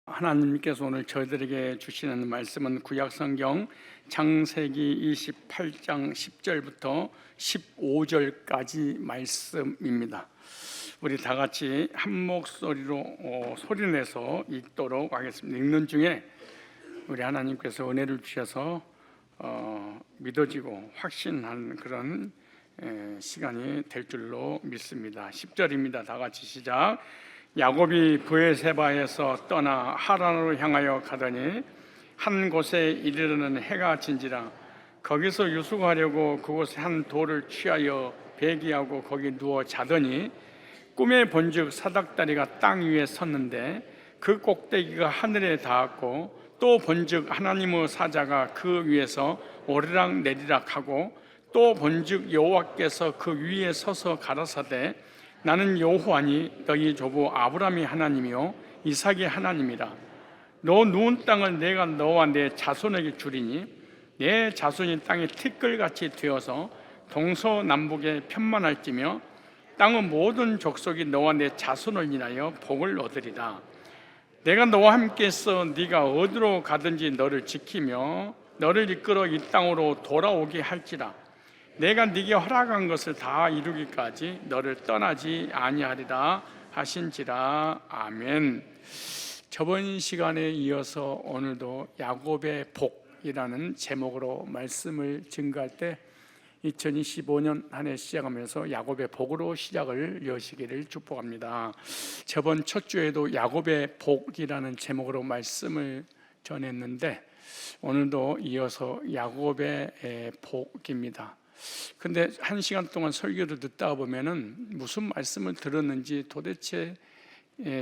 하나님께서 오늘 저희들에게 주시는 말씀은 구약성경 창세기 28장 10절부터 15절까지 말씀입니다. 우리 다 같이 한 목소리로 소리내서 읽도록 하겠습니다. 읽는 중에 우리 하나님께서 은혜를 주셔서 믿어지고 확신한 그런 시간이 될 줄로 믿습니다. 10절입니다. 다 같이 시작. 야곱이 브에세바에서 떠나 하란으로 향하여 가더니 한 곳에 이르러는 해가 진지라. 거기서 유숙하려고 그곳에 한 돌을 취하여 배기하고 거기 누워 자더니 꿈에 본즉 사닥다리가 땅 위에 섰는데 그 꼭대기가 하늘에 닿았고 또 본즉 하나님의 사자가 그 위에서 오르락 내리락 하고 또 본즉 여호와께서 그 위에 서서 가라사대 나는 여호와니 너희 조부 아브라함이 하나님이요 이삭이 하나님이라. 너 누운 땅을 내가 너와 내 자손에게 주리니 내 자손이 땅에 티끌같이 되어서 동서남북에 편만할지며 땅의 모든 족속이 너와 내 자손을 인하여 복을 얻으리라. 내가 너와 함께서 네가 어디로 가든지 너를 지키며 너를 이끌어 이 땅으로 돌아오게 할지라. 내가 네게 허락한 것을 다 이루기까지 너를 떠나지 아니하리라 하신지라. 아멘. 저번 시간에 이어서 오늘도 야곱의 복이라는 제목으로 말씀을 증거할 때 2025년 한 해 시작하면서 야곱의 복으로 시작을 여시기를 축복합니다. 저번 첫 주에도 야곱의 복이라는 제목으로 말씀을 전했는데 오늘도 이어서 야곱의 복입니다. 근데 한 시간 동안 설교를 듣다 보면은 무슨 말씀을 들었는지 도대체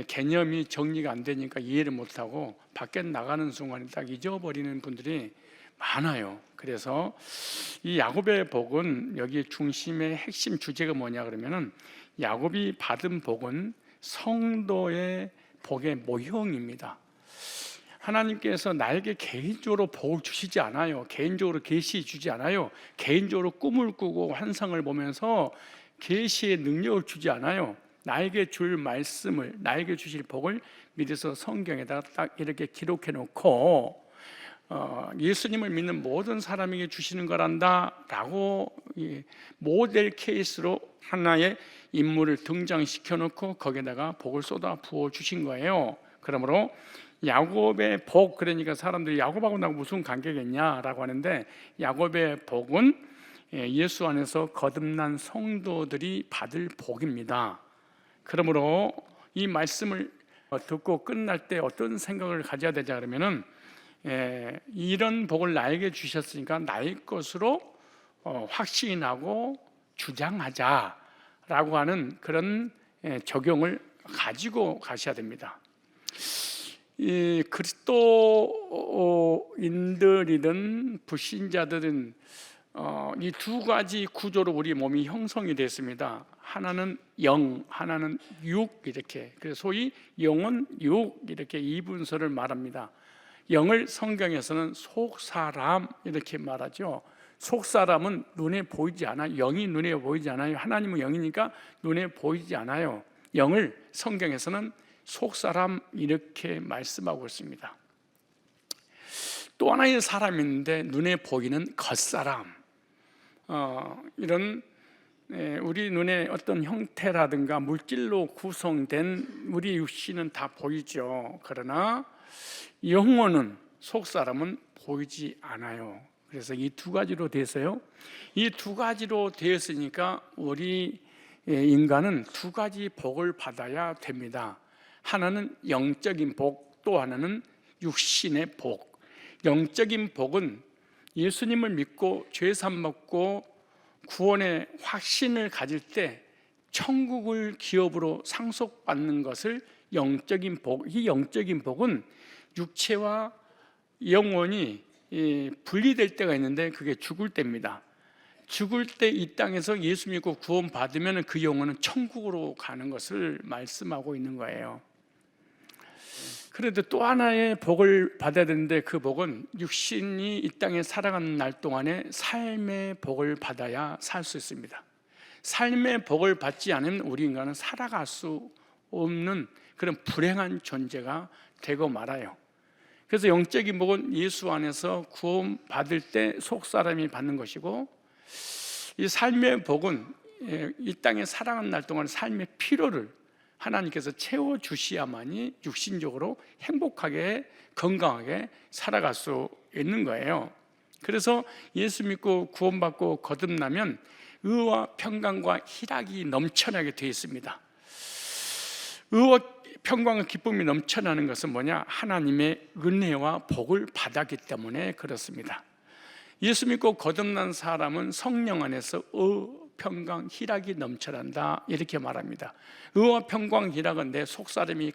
개념이 정리가 안 되니까 이해를 못하고 밖에 나가는 순간에 딱 잊어버리는 분들이 많아요. 그래서 이 야곱의 복은 여기 중심의 핵심 주제가 뭐냐 그러면은 야곱이 받은 복은 성도의 복의 모형입니다. 하나님께서 나에게 개인적으로 복을 주시지 않아요. 개인적으로 계시 주지 않아요. 개인적으로 꿈을 꾸고 환상을 보면서 계시의 능력을 주지 않아요. 나에게 줄 말씀을, 나에게 주실 복을 믿어서 성경에다 딱 이렇게 기록해 놓고 예수님을 믿는 모든 사람에게 주시는 거란다 라고 모델 케이스로 하나의 인물을 등장시켜 놓고 거기에다가 복을 쏟아 부어 주신 거예요. 그러므로 야곱의 복, 그러니까 사람들이 야곱하고 나하고 무슨 관계겠냐라고 하는데 야곱의 복은 예수 안에서 거듭난 성도들이 받을 복입니다. 그러므로 이 말씀을 듣고 끝날 때 어떤 생각을 가져야 되자 그러면은 이런 복을 나에게 주셨으니까 나의 것으로 확신하고 주장하자라고 하는 그런 적용을 가지고 가셔야 됩니다. 이 그리스도인들이든 불신자들은 이 두 가지 구조로 우리 몸이 형성이 됐습니다. 하나는 영, 하나는 육 이렇게. 그래서 소위 영은 육 이렇게 이분서를 말합니다. 영을 성경에서는 속사람 이렇게 말하죠. 속사람은 눈에 보이지 않아요. 영이 눈에 보이지 않아요. 하나님은 영이니까 눈에 보이지 않아요. 영을 성경에서는 속사람 이렇게 말씀하고 있습니다. 또 하나의 사람이 있는데 눈에 보이는 겉사람. 이런 우리 눈에 어떤 형태라든가 물질로 구성된 우리 육신은 다 보이죠. 그러나 영혼은, 속사람은 보이지 않아요. 그래서 이 두 가지로 돼서요. 이 두 가지로 되었으니까 우리 인간은 두 가지 복을 받아야 됩니다. 하나는 영적인 복, 또 하나는 육신의 복. 영적인 복은 예수님을 믿고 죄산 받고 구원의 확신을 가질 때 천국을 기업으로 상속받는 것을 영적인 복. 이 영적인 복은 육체와 영혼이 분리될 때가 있는데 그게 죽을 때입니다. 죽을 때 이 땅에서 예수 믿고 구원 받으면 그 영혼은 천국으로 가는 것을 말씀하고 있는 거예요. 그런데 또 하나의 복을 받아야 되는데 그 복은 육신이 이 땅에 살아가는 날 동안에 삶의 복을 받아야 살 수 있습니다. 삶의 복을 받지 않으면 우리 인간은 살아갈 수 없는 그런 불행한 존재가 되고 말아요. 그래서 영적인 복은 예수 안에서 구원받을 때 속사람이 받는 것이고, 이 삶의 복은 이 땅에 살아가는 날 동안 삶의 필요를 하나님께서 채워주셔야만이 육신적으로 행복하게 건강하게 살아갈 수 있는 거예요. 그래서 예수 믿고 구원받고 거듭나면 의와 평강과 희락이 넘쳐나게 되어 있습니다. 의와 평강과 기쁨이 넘쳐나는 것은 뭐냐? 하나님의 은혜와 복을 받았기 때문에 그렇습니다. 예수 믿고 거듭난 사람은 성령 안에서 의, 평강, 희락이 넘쳐난다 이렇게 말합니다. 의와 평강, 희락은 내 속사람이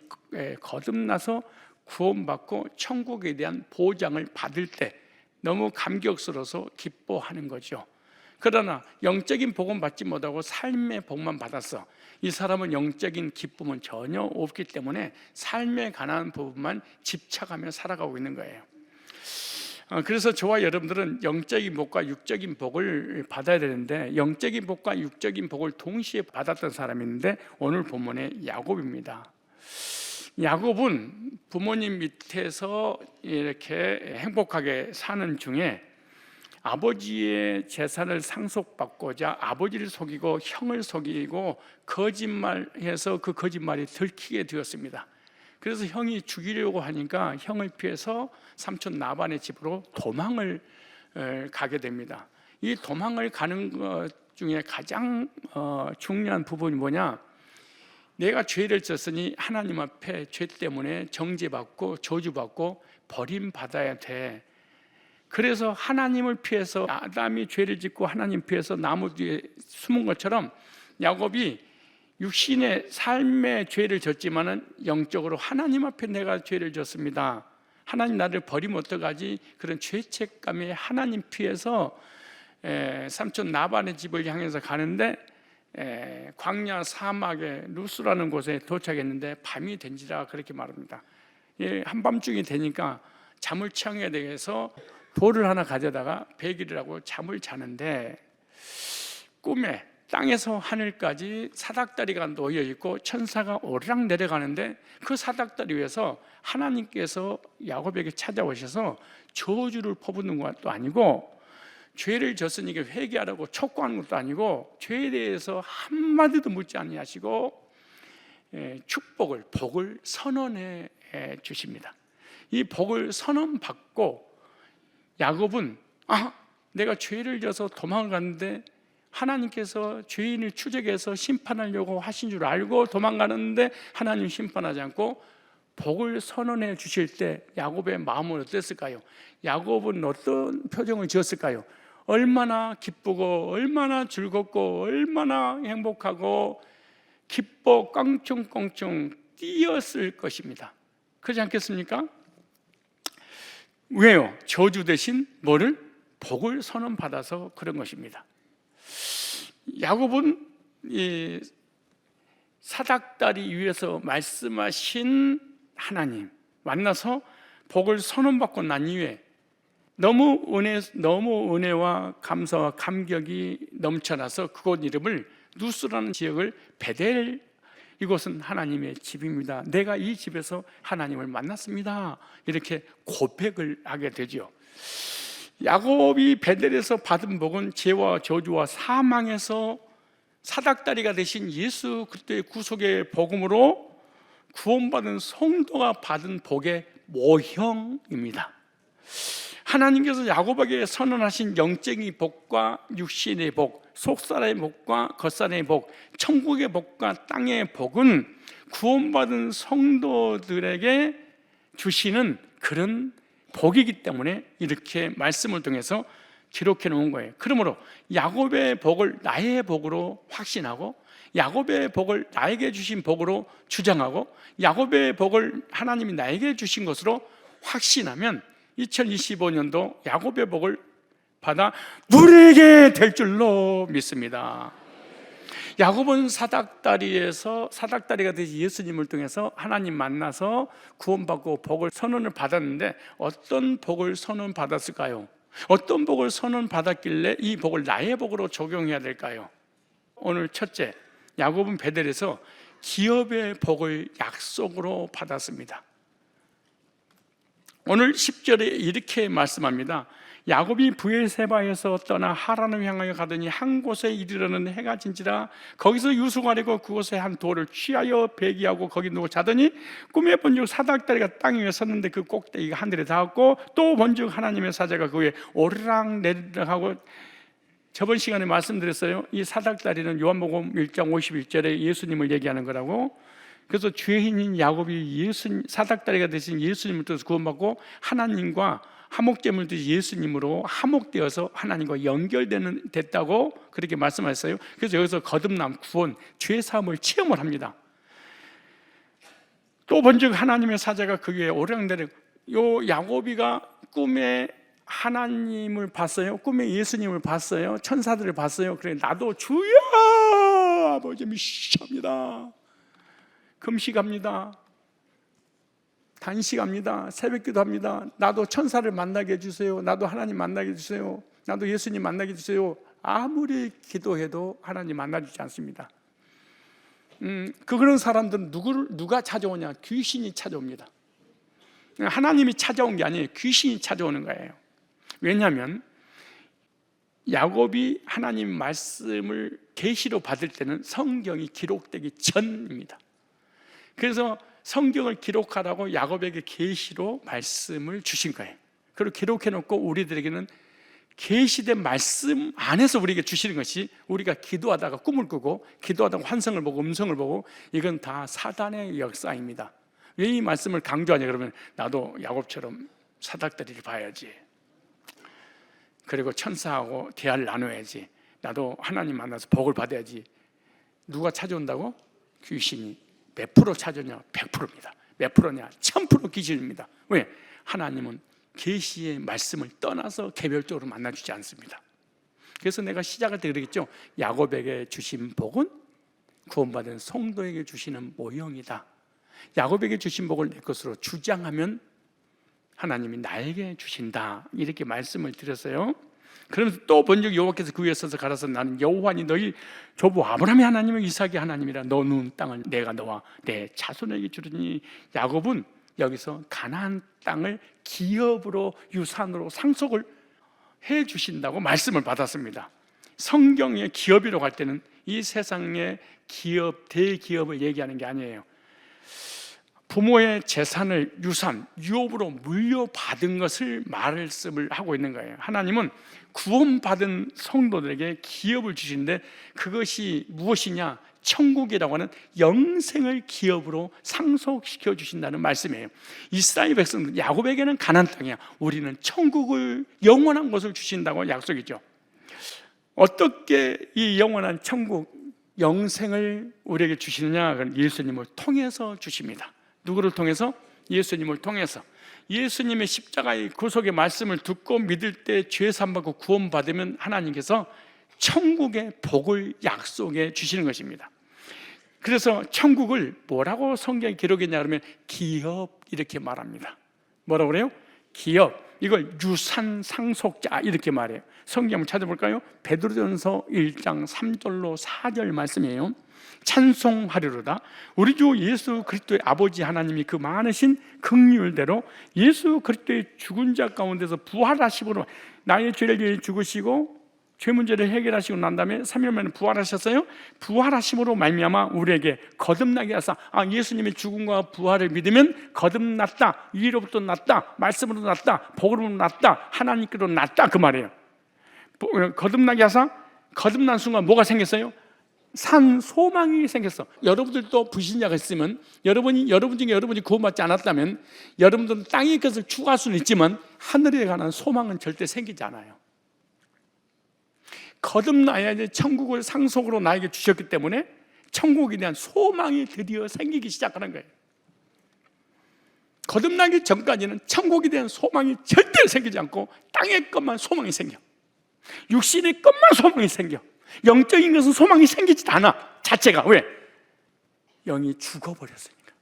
거듭나서 구원받고 천국에 대한 보장을 받을 때 너무 감격스러워서 기뻐하는 거죠. 그러나 영적인 복은 받지 못하고 삶의 복만 받았어. 이 사람은 영적인 기쁨은 전혀 없기 때문에 삶에 관한 부분만 집착하며 살아가고 있는 거예요. 그래서 저와 여러분들은 영적인 복과 육적인 복을 받아야 되는데, 영적인 복과 육적인 복을 동시에 받았던 사람이 있는데 오늘 본문의 야곱입니다. 야곱은 부모님 밑에서 이렇게 행복하게 사는 중에 아버지의 재산을 상속받고자 아버지를 속이고 형을 속이고 거짓말해서 그 거짓말이 들키게 되었습니다. 그래서 형이 죽이려고 하니까 형을 피해서 삼촌 나반의 집으로 도망을 가게 됩니다. 이 도망을 가는 것 중에 가장 중요한 부분이 뭐냐? 내가 죄를 졌으니 하나님 앞에 죄 때문에 정죄받고 저주받고 버림받아야 돼. 그래서 하나님을 피해서, 아담이 죄를 짓고 하나님 피해서 나무 뒤에 숨은 것처럼 야곱이 육신의 삶의 죄를 졌지만은 영적으로 하나님 앞에 내가 죄를 졌습니다. 하나님 나를 버리면 어떡하지? 그런 죄책감에 하나님 피해서 삼촌 나반의 집을 향해서 가는데 광야 사막의 루스라는 곳에 도착했는데 밤이 된지라 그렇게 말합니다. 한밤중이 되니까 잠을 청해야 되겠어 돌을 하나 가져다가 베기를 하고 잠을 자는데 꿈에 땅에서 하늘까지 사닥다리가 놓여 있고 천사가 오르락 내려가는데 그 사닥다리 위에서 하나님께서 야곱에게 찾아오셔서 저주를 퍼붓는 것도 아니고 죄를 졌으니까 회개하라고 촉구하는 것도 아니고 죄에 대해서 한마디도 묻지 아니하시고 축복을, 복을 선언해 주십니다. 이 복을 선언받고 야곱은 내가 죄를 져서 도망을 갔는데 하나님께서 죄인을 추적해서 심판하려고 하신 줄 알고 도망가는데 하나님 심판하지 않고 복을 선언해 주실 때 야곱의 마음은 어땠을까요? 야곱은 어떤 표정을 지었을까요? 얼마나 기쁘고 얼마나 즐겁고 얼마나 행복하고 기뻐 깡충깡충 뛰었을 것입니다. 그렇지 않겠습니까? 왜요? 저주 대신 뭐를? 복을 선언받아서 그런 것입니다. 야곱은 이 사닥다리 위에서 말씀하신 하나님 만나서 복을 선언받고 난 이후에 너무 은혜와 감사와 감격이 넘쳐나서 그곳 이름을 누스라는 지역을 베델, 이곳은 하나님의 집입니다. 내가 이 집에서 하나님을 만났습니다. 이렇게 고백을 하게 되죠. 야곱이 베델에서 받은 복은 죄와 저주와 사망에서 사닥다리가 되신 예수 그리스도의 구속의 복음으로 구원받은 성도가 받은 복의 모형입니다. 하나님께서 야곱에게 선언하신 영적인 복과 육신의 복, 속사람의 복과 겉사람의 복, 천국의 복과 땅의 복은 구원받은 성도들에게 주시는 그런 복이기 때문에 이렇게 말씀을 통해서 기록해 놓은 거예요. 그러므로 야곱의 복을 나의 복으로 확신하고 야곱의 복을 나에게 주신 복으로 주장하고 야곱의 복을 하나님이 나에게 주신 것으로 확신하면 2025년도 야곱의 복을 받아 누리게 될 줄로 믿습니다. 야곱은 사닥다리가 되신 예수님을 통해서 하나님 만나서 구원받고 복을 선언을 받았는데 어떤 복을 선언받았을까요? 어떤 복을 선언받았길래 이 복을 나의 복으로 적용해야 될까요? 오늘 첫째, 야곱은 베델에서 기업의 복을 약속으로 받았습니다. 오늘 10절에 이렇게 말씀합니다. 야곱이 브에세바에서 떠나 하란을 향하여 가더니 한 곳에 이르러는 해가 진지라 거기서 유숙하려고 그곳에 한 돌을 취하여 배기하고 거기 누워 자더니 꿈에 본즉 사닥다리가 땅 위에 섰는데 그 꼭대기가 하늘에 닿았고 또 본즉 하나님의 사자가 그 위에 오르락 내리락 하고, 저번 시간에 말씀드렸어요. 이 사닥다리는 요한복음 1장 51절에 예수님을 얘기하는 거라고. 그래서 죄인인 야곱이 사닥다리가 되신 예수님을 통해서 구원받고 하나님과 화목제물 드신 예수님으로 화목되어서 하나님과 됐다고 그렇게 말씀하셨어요. 그래서 여기서 거듭남, 구원, 죄 사함을 체험을 합니다. 또 본즉 하나님의 사자가 그 위에 오르락내리락. 요 야곱이가 꿈에 하나님을 봤어요. 꿈에 예수님을 봤어요. 천사들을 봤어요. 그래, 나도 주여 아버지 미시합니다. 금식합니다. 단식합니다. 새벽기도 합니다. 나도 천사를 만나게 해주세요. 나도 하나님 만나게 해주세요. 나도 예수님 만나게 해주세요. 아무리 기도해도 하나님 만나주지 않습니다. 그런 사람들은 누가 찾아오냐? 귀신이 찾아옵니다. 하나님이 찾아온 게 아니에요. 귀신이 찾아오는 거예요. 왜냐하면 야곱이 하나님 말씀을 계시로 받을 때는 성경이 기록되기 전입니다. 그래서 성경을 기록하라고 야곱에게 계시로 말씀을 주신 거예요. 그리고 기록해놓고 우리들에게는 계시된 말씀 안에서 우리에게 주시는 것이, 우리가 기도하다가 꿈을 꾸고 기도하다가 환상을 보고 음성을 보고, 이건 다 사단의 역사입니다. 왜 이 말씀을 강조하냐 그러면, 나도 야곱처럼 사닥다리를 봐야지, 그리고 천사하고 대화를 나눠야지, 나도 하나님 만나서 복을 받아야지. 누가 찾아온다고? 귀신이. 몇 프로 찾으냐? 100%입니다. 몇 프로냐? 1000% 귀신입니다. 왜? 하나님은 계시의 말씀을 떠나서 개별적으로 만나주지 않습니다. 그래서 내가 시작할 때 그러겠죠. 야곱에게 주신 복은 구원받은 성도에게 주시는 모형이다. 야곱에게 주신 복을 내 것으로 주장하면 하나님이 나에게 주신다, 이렇게 말씀을 드렸어요. 그러면서 또 번역 여호와께서 그 위에 서서 가라사 나는 여호와니 너희 조부 아브라함의 하나님은 이삭의 하나님이라 너 누운 땅을 내가 너와 내 자손에게 주리니. 야곱은 여기서 가나안 땅을 기업으로, 유산으로 상속을 해 주신다고 말씀을 받았습니다. 성경의 기업이라고 할 때는 이 세상의 기업, 대기업을 얘기하는 게 아니에요. 부모의 재산을 유산, 유업으로 물려받은 것을 말씀을 하고 있는 거예요. 하나님은 구원받은 성도들에게 기업을 주시는데, 그것이 무엇이냐? 천국이라고 하는 영생을 기업으로 상속시켜 주신다는 말씀이에요. 이스라엘 백성들, 야곱에게는 가나안 땅이야. 우리는 천국을, 영원한 것을 주신다고 약속이죠. 어떻게 이 영원한 천국, 영생을 우리에게 주시느냐? 그건 예수님을 통해서 주십니다. 누구를 통해서? 예수님을 통해서. 예수님의 십자가의 구속의 말씀을 듣고 믿을 때 죄 사함받고 구원받으면 하나님께서 천국의 복을 약속해 주시는 것입니다. 그래서 천국을 뭐라고 성경에 기록했냐 그러면 기업, 이렇게 말합니다. 뭐라고 그래요? 기업. 이걸 유산 상속자, 이렇게 말해요. 성경 한번 찾아볼까요? 베드로전서 1장 3절로 4절 말씀이에요. 찬송하리로다. 우리 주 예수 그리스도의 아버지 하나님이 그 많으신 긍휼대로 예수 그리스도의 죽은 자 가운데서 부활하심으로 나의 죄를 위해 죽으시고 죄 문제를 해결하시고 난 다음에 3일 만에 부활하셨어요. 부활하심으로 말미암아 우리에게 거듭나게 하사, 예수님의 죽음과 부활을 믿으면 거듭났다, 위로부터 났다, 말씀으로 났다, 복으로 났다, 하나님께로 났다, 그 말이에요. 거듭나게 하사, 거듭난 순간 뭐가 생겼어요? 산 소망이 생겼어. 여러분들도 불신자가 있으면, 여러분 중에 여러분이 구원받지 않았다면 여러분들은 땅의 것을 추구할 수는 있지만 하늘에 관한 소망은 절대 생기지 않아요. 거듭나야지 천국을 상속으로 나에게 주셨기 때문에 천국에 대한 소망이 드디어 생기기 시작하는 거예요. 거듭나기 전까지는 천국에 대한 소망이 절대 생기지 않고 땅의 것만 소망이 생겨. 육신의 것만 소망이 생겨. 영적인 것은 소망이 생기지 않아, 자체가. 왜? 영이 죽어버렸으니까.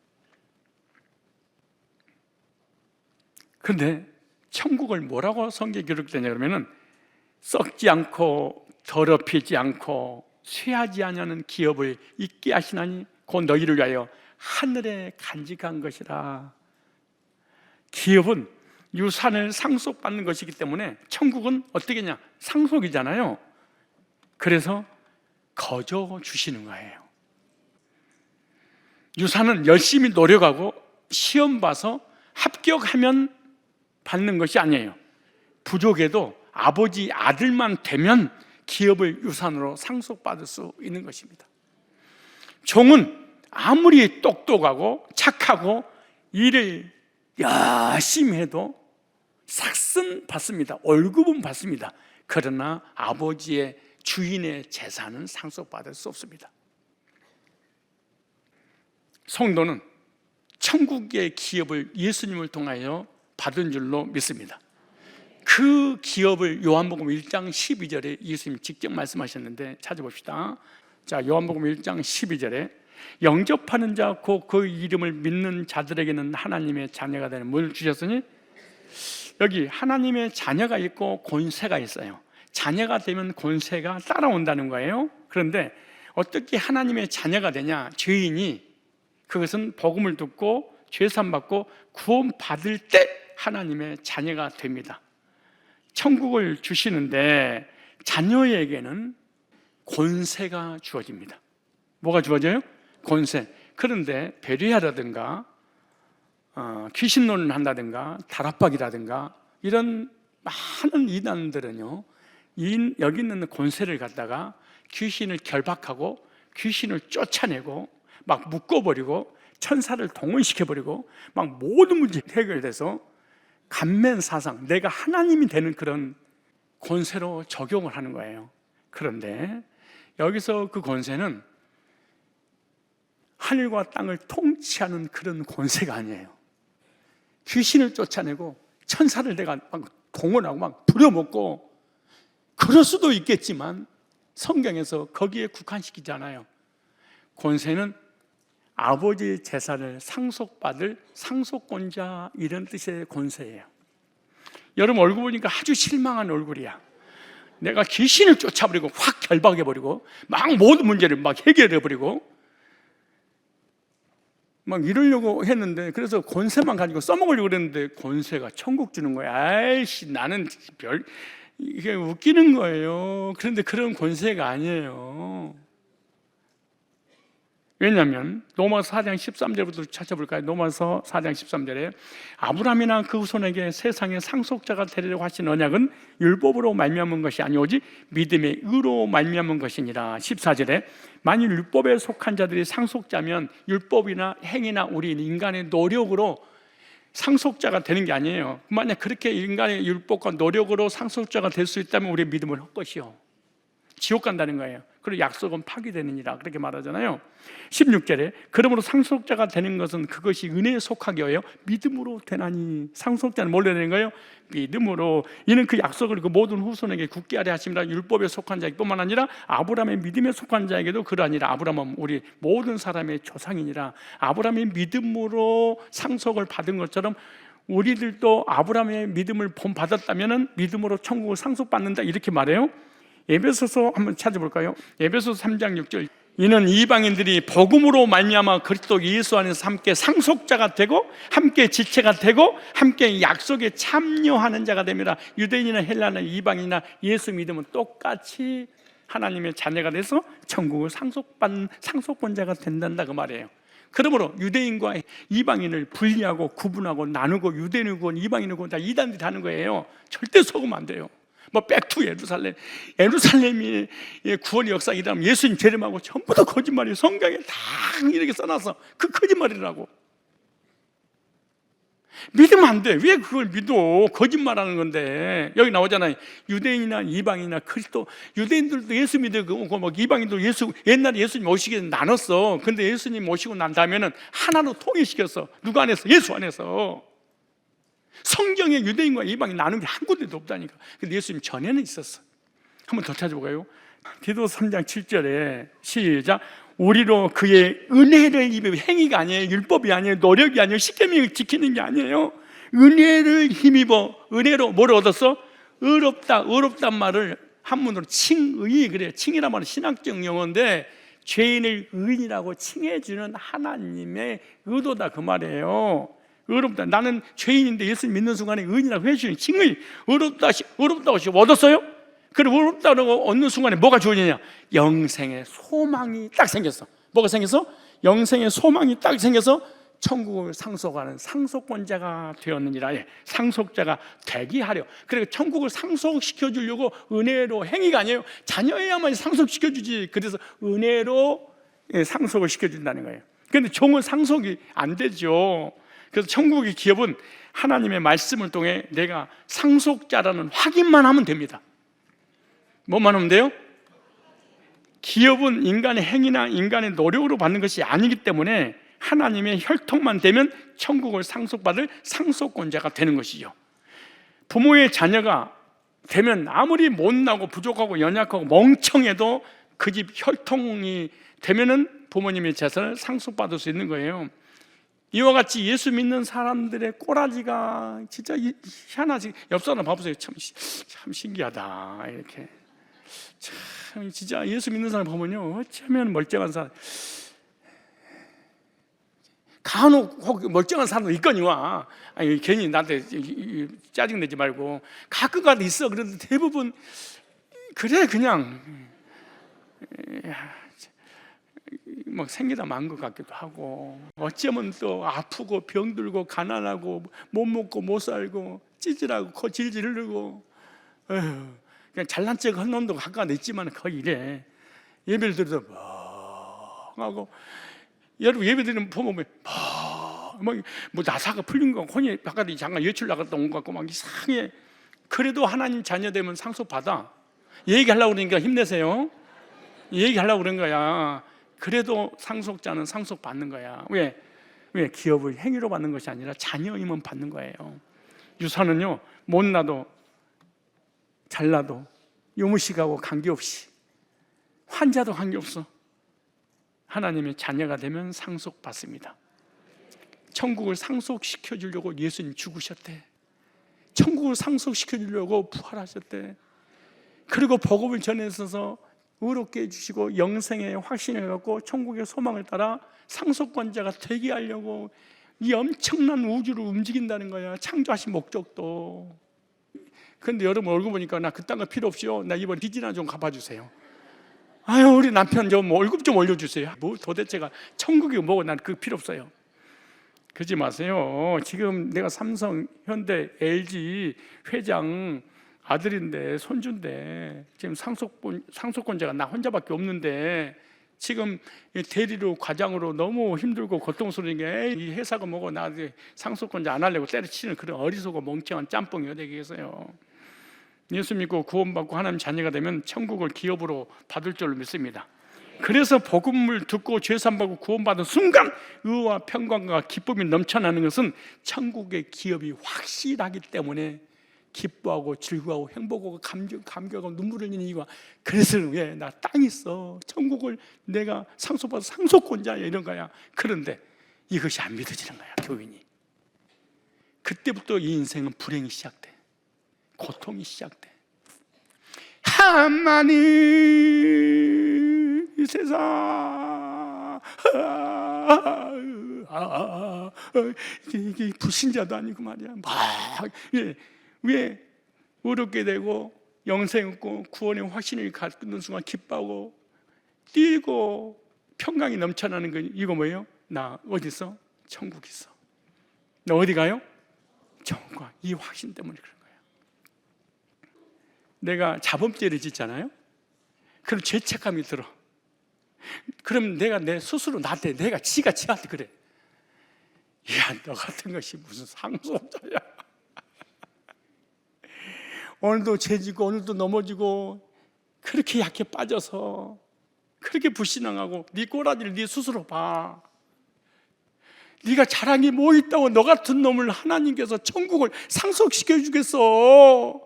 그런데 천국을 뭐라고 성경에 기록되냐 그러면은, 썩지 않고 더럽히지 않고 쇠하지 아니하는 기업을 있게 하시나니 곧 너희를 위하여 하늘에 간직한 것이라. 기업은 유산을 상속받는 것이기 때문에 천국은 어떻게냐? 상속이잖아요. 그래서 거저 주시는 거예요. 유산은 열심히 노력하고 시험 봐서 합격하면 받는 것이 아니에요. 부족해도 아버지 아들만 되면 기업을 유산으로 상속받을 수 있는 것입니다. 종은 아무리 똑똑하고 착하고 일을 열심히 해도 삭은 받습니다. 월급은 받습니다. 그러나 아버지의 주인의 재산은 상속받을 수 없습니다. 성도는 천국의 기업을 예수님을 통하여 받은 줄로 믿습니다. 그 기업을 요한복음 1장 12절에 예수님이 직접 말씀하셨는데 찾아봅시다. 자, 요한복음 1장 12절에 영접하는 자 곧 그 이름을 믿는 자들에게는 하나님의 자녀가 되는 뭘 주셨으니, 여기 하나님의 자녀가 있고 권세가 있어요. 자녀가 되면 권세가 따라온다는 거예요. 그런데 어떻게 하나님의 자녀가 되냐? 죄인이 그것은 복음을 듣고 죄산 받고 구원 받을 때 하나님의 자녀가 됩니다. 천국을 주시는데 자녀에게는 권세가 주어집니다. 뭐가 주어져요? 권세. 그런데 배려하라든가 귀신론을 한다든가 다락박이라든가 이런 많은 이단들은요, 여기 있는 권세를 갖다가 귀신을 결박하고 귀신을 쫓아내고 막 묶어버리고 천사를 동원시켜버리고 막 모든 문제 해결돼서 감면사상, 내가 하나님이 되는 그런 권세로 적용을 하는 거예요. 그런데 여기서 그 권세는 하늘과 땅을 통치하는 그런 권세가 아니에요. 귀신을 쫓아내고 천사를 내가 막 동원하고 막 부려먹고, 그럴 수도 있겠지만 성경에서 거기에 국한시키잖아요. 권세는 아버지의 재산을 상속받을 상속권자, 이런 뜻의 권세예요. 여러분 얼굴 보니까 아주 실망한 얼굴이야. 내가 귀신을 쫓아버리고 확 결박해버리고 막 모든 문제를 막 해결해버리고 막 이러려고 했는데, 그래서 권세만 가지고 써먹으려고 그랬는데 권세가 천국 주는 거야. 아이씨, 나는 이게 웃기는 거예요. 그런데 그런 권세가 아니에요. 왜냐하면 로마서 4장 13절부터 찾아볼까요? 로마서 4장 13절에 아브라함이나 그 후손에게 세상의 상속자가 되리라고 하신 언약은 율법으로 말미암은 것이 아니오직 믿음의 의로 말미암은 것이니라. 14절에 만일 율법에 속한 자들이 상속자면 율법이나 행위나 우리 인간의 노력으로 상속자가 되는 게 아니에요. 만약 그렇게 인간의 율법과 노력으로 상속자가 될 수 있다면 우리의 믿음을 헛것이요, 지옥 간다는 거예요. 그리고 약속은 파기되느니라, 그렇게 말하잖아요. 16절에 그러므로 상속자가 되는 것은 그것이 은혜에 속하게 하여 믿음으로 되나니. 상속자는 뭘로 되는 거예요? 믿음으로. 이는 그 약속을 그 모든 후손에게 굳게 하려 하심이라. 율법에 속한 자뿐만 아니라 아브라함의 믿음에 속한 자에게도 그러하니라. 아브라함은 우리 모든 사람의 조상이니라. 아브라함의 믿음으로 상속을 받은 것처럼 우리들도 아브라함의 믿음을 본받았다면 믿음으로 천국을 상속받는다, 이렇게 말해요. 에베소서 한번 찾아볼까요? 에베소서 3장 6절. 이는 이방인들이 복음으로 말미암아 그리스도 예수 안에서 함께 상속자가 되고 함께 지체가 되고 함께 약속에 참여하는 자가 됩니다. 유대인이나 헬라나 이방인이나 예수 믿으면 똑같이 하나님의 자녀가 돼서 천국을 상속받는 상속권자가 된단다, 그 말이에요. 그러므로 유대인과 이방인을 분리하고 구분하고 나누고 유대인이고 이방인이고 다 이단들이 하는 거예요. 절대 속으면 안 돼요. 뭐 백투 예루살렘이 구원의 역사이라면 예수님 재림하고 전부 다 거짓말이에요. 성경에 다 이렇게 써놔서 그 거짓말이라고. 믿으면 안 돼. 왜 그걸 믿어? 거짓말하는 건데. 여기 나오잖아요. 유대인이나 이방인이나 그리스도. 유대인들도 예수 믿고 뭐 이방인도 예수, 옛날에 예수님 오시기 전에 나눴어. 근데 예수님 오시고 난 다음에는 하나로 통일시켰어. 누구 안에서? 예수 안에서. 성경에 유대인과 이방인 나눈 게 한 군데도 없다니까. 근데 예수님 전에는 있었어. 한번 더 찾아볼까요? 디도서 3장 7절에 시작. 우리로 그의 은혜를 입어. 행위가 아니에요. 율법이 아니에요. 노력이 아니에요. 십계명을 지키는 게 아니에요. 은혜를 힘입어. 은혜로 뭘 얻었어? 의롭단 말을 한문으로 칭의, 그래요. 칭이란 말은 신학적 용어인데 죄인을 의인이라고 칭해주는 하나님의 의도다, 그 말이에요. 의롭다. 나는 죄인인데 예수 믿는 순간에 의인이라고 해주니 칭의 의롭다고 얻었어요? 그리고 의롭다고 얻는 순간에 뭐가 주어지냐? 영생의 소망이 딱 생겼어. 뭐가 생겼어? 영생의 소망이 딱 생겨서 천국을 상속하는 상속권자가 되었느니라. 상속자가 되게 하려. 그러니까 천국을 상속시켜 주려고 은혜로, 행위가 아니에요. 자녀야만 상속시켜 주지. 그래서 은혜로 상속을 시켜 준다는 거예요. 그런데 종은 상속이 안 되죠. 그래서 천국의 기업은 하나님의 말씀을 통해 내가 상속자라는 확인만 하면 됩니다. 뭐만 하면 돼요? 기업은 인간의 행위나 인간의 노력으로 받는 것이 아니기 때문에 하나님의 혈통만 되면 천국을 상속받을 상속권자가 되는 것이죠. 부모의 자녀가 되면 아무리 못나고 부족하고 연약하고 멍청해도 그 집 혈통이 되면은 부모님의 재산을 상속받을 수 있는 거예요. 이와 같이 예수 믿는 사람들의 꼬라지가 진짜 희한하지. 옆 사람 봐보세요. 참 신기하다. 이렇게 참 진짜 예수 믿는 사람 보면요, 어쩌면 멀쩡한 사람, 간혹 혹 멀쩡한 사람도 있거니와. 아니, 괜히 나한테 짜증내지 말고 가끔가다 있어. 그래도 대부분 그래 그냥 막 생기다 만 것 같기도 하고, 어쩌면 또 아프고 병들고 가난하고 못 먹고 못 살고 찌질하고 코 질질 흐르고, 그냥 잘난 척 한 놈도 가까운 있지만 거의 이래. 예배를 드려도 하고, 여러분 예배 드리면 보면 뭐 나사가 풀린 거, 혼이 바깥에 잠깐 외출 나갔다 온 것 같고 막 이상해. 그래도 하나님 자녀 되면 상속 받아. 얘기하려고 그러니까 힘내세요. 얘기하려고 그런 거야. 그래도 상속자는 상속 받는 거야. 왜? 기업을 행위로 받는 것이 아니라 자녀임은 받는 거예요. 유산은요, 못나도 잘나도 유무식하고 관계없이, 환자도 관계없어, 하나님의 자녀가 되면 상속받습니다. 천국을 상속시켜 주려고 예수님 죽으셨대. 천국을 상속시켜 주려고 부활하셨대. 그리고 복음을 전해서 의롭게 해주시고 영생의 확신을 갖고 천국의 소망을 따라 상속권자가 되게 하려고 이 엄청난 우주를 움직인다는 거야. 창조하신 목적도. 그런데 여러분 얼굴 보니까 나 그딴 거 필요 없이요, 나 이번 빚이나 좀 갚아주세요. 아유, 우리 남편 좀 월급 좀 올려주세요. 뭐 도대체가 천국이 뭐고, 난 그거 필요 없어요. 그러지 마세요. 지금 내가 삼성, 현대, LG 회장 아들인데, 손주인데, 지금 상속권자가 나 혼자밖에 없는데, 지금 대리로 과장으로 너무 힘들고 고통스러운 게, 이 회사가 뭐고 나 상속권자 안 하려고 때려치는 그런 어리석고 멍청한 짬뽕이 어디 계세요. 예수 믿고 구원받고 하나님 자녀가 되면 천국을 기업으로 받을 줄로 믿습니다. 그래서 복음을 듣고 죄사함받고 구원받은 순간 의와 평강과 기쁨이 넘쳐나는 것은 천국의 기업이 확실하기 때문에 기뻐하고 즐거워하고 행복하고 감격하고 눈물을 흘리는 이유가, 그래서 왜 나 땅 있어, 천국을 내가 상속받아 상속권자야, 이런 거야. 그런데 이것이 안 믿어지는 거야, 교인이. 그때부터 이 인생은 불행이 시작돼. 고통이 시작돼. 하나님, 이 세상 이게 불신자도 아니고 말이야. 막 왜 어렵게 되고 영생 없고 구원의 확신을 갖는 순간 기뻐하고 뛰고 평강이 넘쳐나는 거, 이거 뭐예요? 나 어디 있어? 천국 있어. 나 어디 가요? 천국. 이 확신 때문에 그런 거예요. 내가 자범죄를 짓잖아요. 그럼 죄책감이 들어. 그럼 내가 내 스스로 나한테, 내가 지가 지한테 그래. 야, 너 같은 것이 무슨 상속자야. 오늘도 죄지고 오늘도 넘어지고 그렇게 약해 빠져서 그렇게 불신앙하고 네 꼬라지를 네 스스로 봐. 네가 자랑이 뭐 있다고 너 같은 놈을 하나님께서 천국을 상속시켜 주겠어.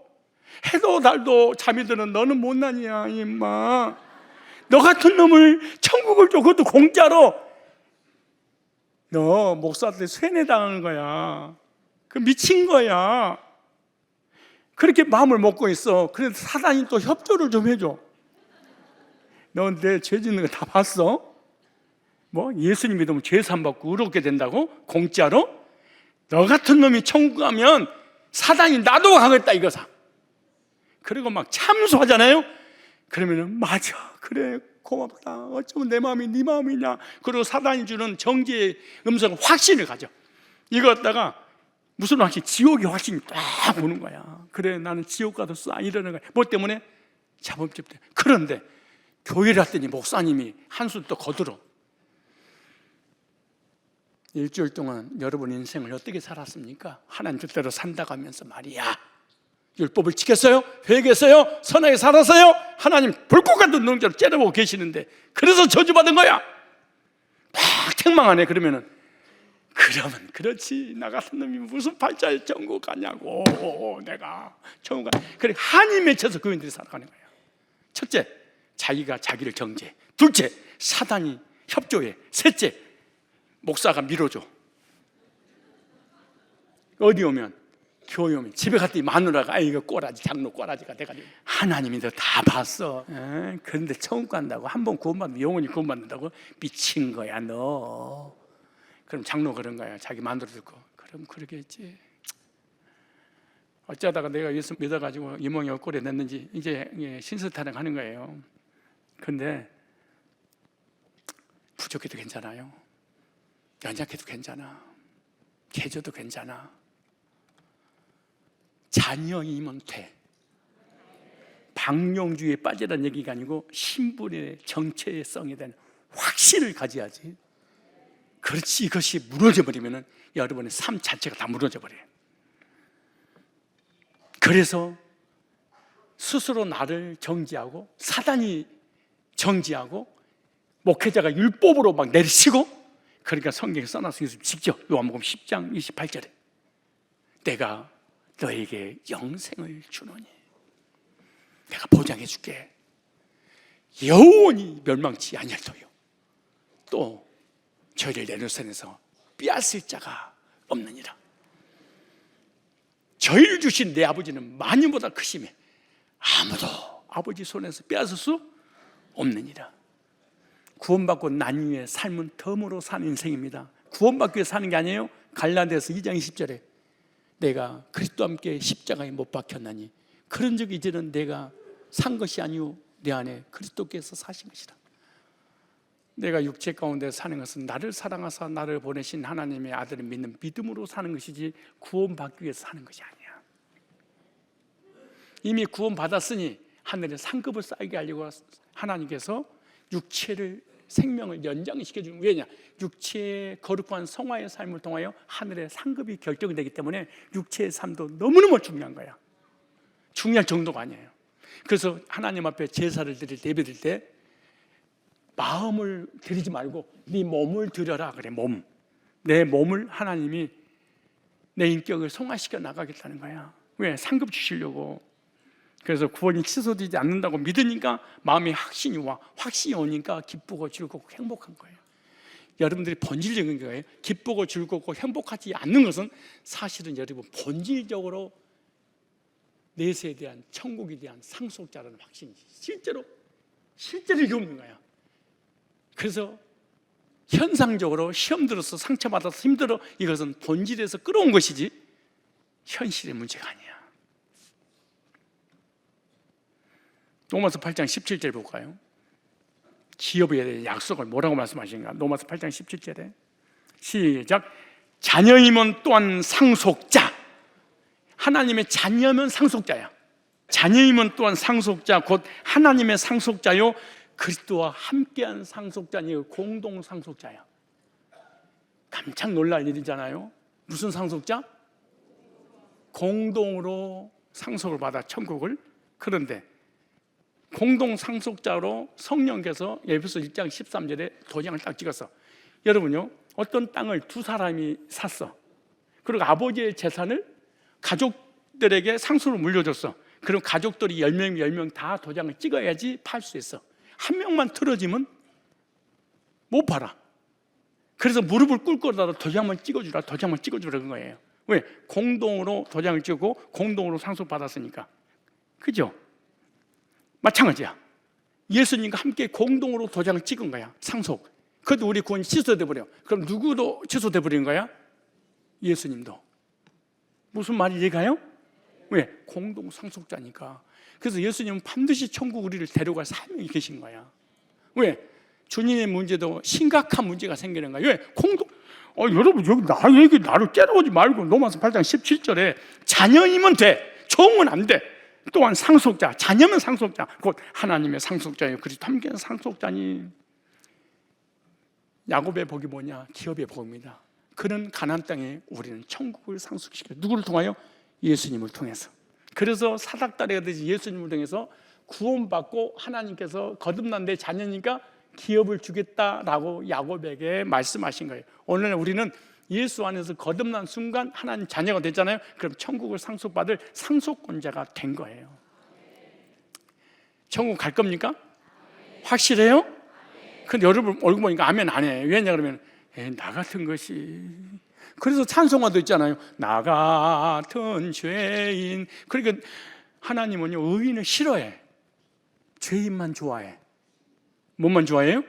해도 달도 잠이 드는 너는 못난이야, 임마. 너 같은 놈을 천국을 줘, 그것도 공짜로. 너 목사한테 세뇌당하는 거야. 그 미친 거야. 그렇게 마음을 먹고 있어. 그래서 사단이 또 협조를 좀 해줘. 너 내 죄 짓는 거 다 봤어? 뭐 예수님 믿으면 죄 사함 받고 의롭게 된다고? 공짜로? 너 같은 놈이 천국 가면 사단이 나도 가겠다 이거사. 그리고 막 참소하잖아요. 그러면은 맞아, 그래, 고맙다, 어쩌면 내 마음이 네 마음이냐. 그리고 사단이 주는 정죄의 음성은 확신을 가져. 이거 갖다가 무슨 확신? 지옥의 확신이 딱 오는 거야. 그래, 나는 지옥 가도 싸, 이러는 거야. 뭐 때문에? 자범죄 때문에. 그런데 교회를 했더니 목사님이 한술 또 거들어. 일주일 동안 여러분 인생을 어떻게 살았습니까? 하나님 뜻대로 산다고 하면서 말이야, 율법을 지켰어요? 회개했어요? 선하게 살았어요? 하나님 불꽃 같은 능력으로 째려보고 계시는데 그래서 저주받은 거야. 막 책망하네. 그러면 그렇지, 나 같은 놈이 무슨 팔자에 천국 가냐고. 내가 천국 가. 그래, 한이 맺혀서 교인들이 살아가는 거야. 첫째, 자기가 자기를 정죄. 둘째, 사단이 협조해. 셋째, 목사가 밀어줘. 어디 오면, 교회 오면, 집에 갔더니 마누라가 이거 꼬라지, 장로 꼬라지가 돼가지고 하나님이 너 다 봤어. 그런데 천국 간다고, 한 번 구원받으면 영원히 구원받는다고? 미친 거야 너. 그럼 장로 그런 거야. 자기 마누라 듣고 그럼 그러겠지. 어쩌다가 내가 예수 믿어가지고 이몽이 꼴에 냈는지 이제 신설타령 하는 거예요. 근데 부족해도 괜찮아요. 연약해도 괜찮아. 개조도 괜찮아. 자녀이면 돼. 방용주의에 빠지라는 얘기가 아니고 신분의 정체성에 대한 확신을 가져야지. 그렇지, 이것이 무너져버리면 여러분의 삶 자체가 다 무너져버려요. 그래서 스스로 나를 정지하고 사단이 정지하고 목회자가 율법으로 막 내리치고, 그러니까 성경에 써놨어요. 직접 요한복음 10장 28절에 내가 너에게 영생을 주노니 내가 보장해 줄게. 영원히 멸망치 아니할터요. 또 저희를 내놓선에서 빼앗을 자가 없느니라. 저희를 주신 내 아버지는 만유보다 크심에 아무도 아버지 손에서 빼앗을 수 없느니라. 구원받고 난 이후에 삶은 덤으로 사는 인생입니다. 구원받기 위해 사는 게 아니에요. 갈라디아서 2장 20절에 내가 그리스도와 함께 십자가에 못 박혔나니 그런 적 이제는 내가 산 것이 아니오 내 안에 그리스도께서 사신 것이라. 내가 육체 가운데 사는 것은 나를 사랑하사 나를 보내신 하나님의 아들을 믿는 믿음으로 사는 것이지 구원받기 위해서 사는 것이 아니야. 이미 구원받았으니 하늘에 상급을 쌓이게 하려고 하나님께서 육체를 생명을 연장시켜주는. 왜냐? 육체의 거룩한 성화의 삶을 통하여 하늘의 상급이 결정이 되기 때문에 육체의 삶도 너무너무 중요한 거야. 중요할 정도가 아니에요. 그래서 하나님 앞에 제사를 드릴 때, 예배 드릴 때 마음을 드리지 말고 네 몸을 드려라 그래. 몸. 내 몸을 하나님이 내 인격을 성화시켜 나가겠다는 거야. 왜? 상급 주시려고. 그래서 구원이 취소되지 않는다고 믿으니까 마음에 확신이 와. 확신이 오니까 기쁘고 즐겁고 행복한 거예요. 여러분들이 본질적인 거예요. 기쁘고 즐겁고 행복하지 않는 것은 사실은 여러분 본질적으로 내세에 대한 천국에 대한 상속자라는 확신이 실제로 이게 없는 거야. 그래서 현상적으로 시험 들어서 상처받아서 힘들어, 이것은 본질에서 끌어온 것이지 현실의 문제가 아니야. 로마서 8장 17절 볼까요? 기업에 대한 약속을 뭐라고 말씀하시는가? 로마서 8장 17절에 시작. 자녀이면 또한 상속자. 하나님의 자녀면 상속자야. 자녀이면 또한 상속자 곧 하나님의 상속자요 그리스도와 함께한 상속자니 공동 상속자야. 깜짝 놀랄 일이잖아요. 무슨 상속자? 공동으로 상속을 받아 천국을. 그런데 공동 상속자로 성령께서 에베소 1장 13절에 도장을 딱 찍었어. 여러분요, 어떤 땅을 두 사람이 샀어. 그리고 아버지의 재산을 가족들에게 상속으로 물려줬어. 그럼 가족들이 10명 다 도장을 찍어야지 팔 수 있어. 한 명만 틀어지면 못 팔아. 그래서 무릎을 꿇고라도 도장만 찍어주라 그런 거예요. 왜? 공동으로 도장을 찍고 공동으로 상속받았으니까. 그죠? 마찬가지야. 예수님과 함께 공동으로 도장을 찍은 거야. 상속. 그래도 우리 구원이 취소돼 버려. 그럼 누구도 취소돼 버리는 거야? 예수님도. 무슨 말이 이해가요? 왜? 공동 상속자니까. 그래서 예수님은 반드시 천국 우리를 데려갈 사명이 계신 거야. 왜? 주님의 문제도 심각한 문제가 생기는 거야. 왜? 여러분 여기 나를 깨러오지 말고 로마서 8장 17절에 자녀이면 돼, 종은 안 돼. 또한 상속자, 자녀면 상속자, 곧 하나님의 상속자예요. 그리스도 함께한 상속자니. 야곱의 복이 뭐냐? 기업의 복입니다. 그는 가나안 땅에, 우리는 천국을 상속시켜요. 누구를 통하여? 예수님을 통해서. 그래서 사닥다리가 되지 예수님을 통해서 구원받고 하나님께서 거듭난 내 자녀니까 기업을 주겠다라고 야곱에게 말씀하신 거예요. 오늘 우리는 예수 안에서 거듭난 순간 하나님 자녀가 됐잖아요. 그럼 천국을 상속받을 상속권자가 된 거예요. 천국 갈 겁니까? 확실해요? 근데 여러분 얼굴 보니까 아멘 안 해. 왜냐 그러면 나 같은 것이. 그래서 찬송가도 있잖아요. 나 같은 죄인. 그러니까 하나님은요, 의인을 싫어해. 죄인만 좋아해. 뭐만 좋아해요?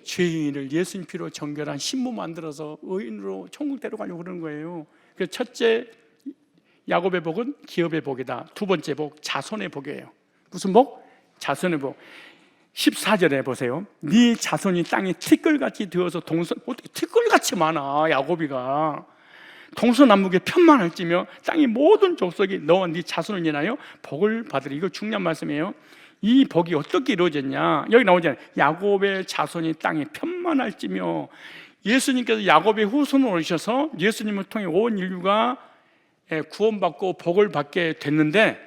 죄인을 예수님 피로 정결한 신부 만들어서 의인으로 천국 데려가려고 그러는 거예요. 그래서 첫째 야곱의 복은 기업의 복이다. 두 번째 복, 자손의 복이에요. 무슨 복? 자손의 복. 14절에 보세요. 네 자손이 땅에 티끌같이 되어서 어떻게 티끌같이 많아, 야곱이가. 동서남북에 편만할지며 땅의 모든 족속이 너와 네 자손을 인하여 복을 받으리. 이거 중요한 말씀이에요. 이 복이 어떻게 이루어졌냐? 여기 나오잖아요. 야곱의 자손이 땅에 편만할지며. 예수님께서 야곱의 후손으로 오셔서 예수님을 통해 온 인류가 구원받고 복을 받게 됐는데,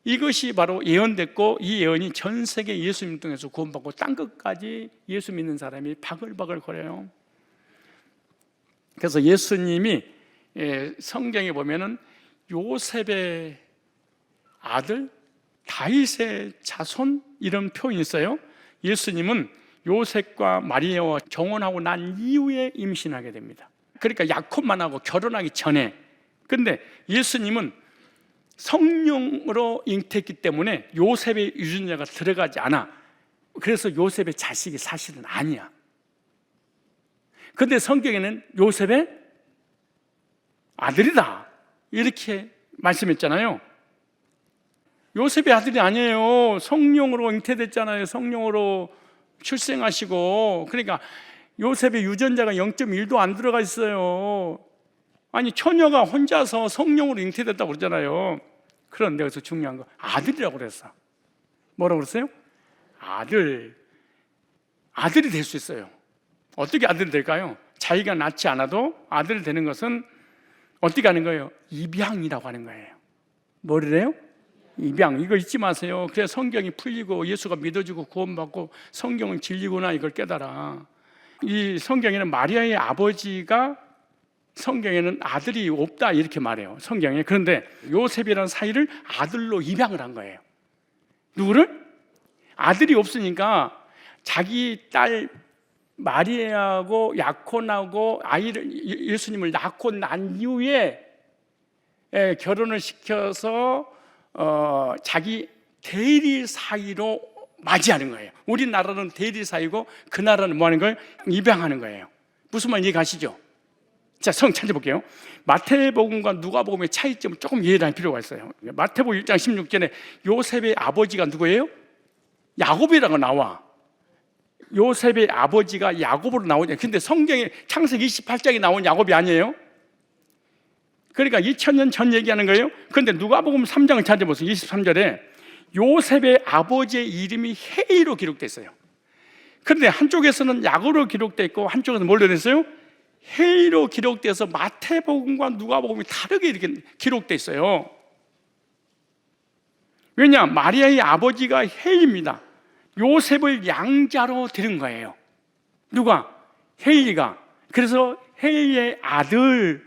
이것이 바로 예언됐고, 이 예언이 전 세계 예수님 통해서 구원받고 땅끝까지 예수 믿는 사람이 바글바글 거려요. 그래서 예수님이 성경에 보면은 요셉의 아들 다윗의 자손 이런 표현이 있어요. 예수님은 요셉과 마리아와 정혼하고 난 이후에 임신하게 됩니다. 그러니까 야곱만 하고 결혼하기 전에. 그런데 예수님은 성령으로 잉태했기 때문에 요셉의 유전자가 들어가지 않아. 그래서 요셉의 자식이 사실은 아니야. 그런데 성경에는 요셉의 아들이다 이렇게 말씀했잖아요. 요셉의 아들이 아니에요. 성령으로 잉태됐잖아요. 성령으로 출생하시고. 그러니까 요셉의 유전자가 0.1도 안 들어가 있어요. 아니, 처녀가 혼자서 성령으로 잉태됐다고 그러잖아요. 그런데 여기서 중요한 거, 아들이라고 그랬어. 뭐라고 그랬어요? 아들이 될 수 있어요. 어떻게 아들이 될까요? 자기가 낳지 않아도 아들이 되는 것은 어떻게 하는 거예요? 입양이라고 하는 거예요. 뭐래요? 입양. 이거 잊지 마세요. 그래야 성경이 풀리고 예수가 믿어지고 구원받고 성경은 진리구나 이걸 깨달아. 이 성경에는 마리아의 아버지가, 성경에는 아들이 없다 이렇게 말해요, 성경에. 그런데 요셉이라는 사이를 아들로 입양을 한 거예요. 누구를? 아들이 없으니까 자기 딸 마리아하고 약혼하고 아이를, 예수님을 낳고 난 이후에 결혼을 시켜서 자기 대리 사이로 맞이하는 거예요. 우리나라는 대리 사이고 그 나라는 뭐 하는 거예요? 입양하는 거예요. 무슨 말인지 가시죠? 자, 성 찾아볼게요. 마태복음과 누가복음의 차이점을 조금 이해할 필요가 있어요. 마태복음 1장 16절에 요셉의 아버지가 누구예요? 야곱이라고 나와. 요셉의 아버지가 야곱으로 나오냐. 근데 성경에 창세기 28장에 나온 야곱이 아니에요. 그러니까 2000년 전 얘기하는 거예요. 그런데 누가복음 3장을 찾아보세요. 23절에 요셉의 아버지의 이름이 헤이로 기록되어 있어요. 그런데 한쪽에서는 야곱으로 기록되어 있고 한쪽에서는 뭘로 됐어요? 헤이로 기록돼서 마태복음과 누가복음이 다르게 이렇게 기록되어 있어요. 왜냐? 마리아의 아버지가 헤이입니다. 요셉을 양자로 들은 거예요. 누가? 헤이가. 그래서 헤이의 아들,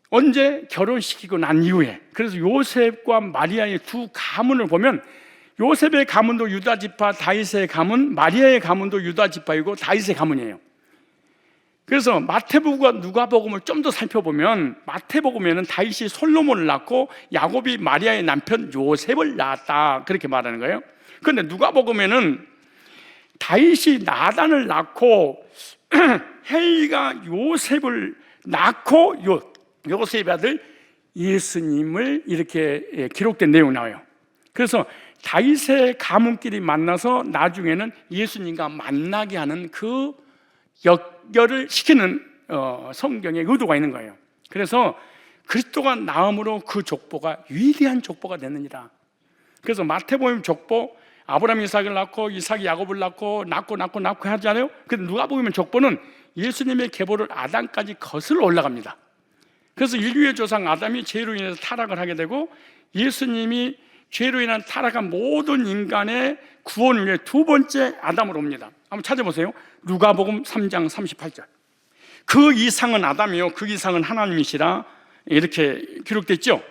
언제? 결혼시키고 난 이후에. 그래서 요셉과 마리아의 두 가문을 보면 요셉의 가문도 유다 지파, 다윗의 가문, 마리아의 가문도 유다 지파이고 다윗의 가문이에요. 그래서 마태복음과 누가복음을 좀 더 살펴보면 마태복음에는 다윗이 솔로몬을 낳고 야곱이 마리아의 남편 요셉을 낳았다 그렇게 말하는 거예요. 그런데 누가복음에는 다윗이 나단을 낳고 헬리가 요셉을 낳고 요셉의 아들 예수님을 이렇게 기록된 내용이 나와요. 그래서 다윗의 가문끼리 만나서 나중에는 예수님과 만나게 하는 그 역결을 시키는 성경의 의도가 있는 거예요. 그래서 그리스도가 나음으로 그 족보가 위대한 족보가 됐느니라. 그래서 마태복음 족보, 아브라함 이삭을 낳고 이삭이 야곱을 낳고 하잖아요. 근데 누가복음 족보는 예수님의 계보를 아담까지 거슬러 올라갑니다. 그래서 인류의 조상 아담이 죄로 인해서 타락을 하게 되고, 예수님이 죄로 인한 타락한 모든 인간의 구원을 위해 두 번째 아담으로 옵니다. 한번 찾아보세요. 누가복음 3장 38절. 그 이상은 아담이요 그 이상은 하나님이시라, 이렇게 기록됐죠.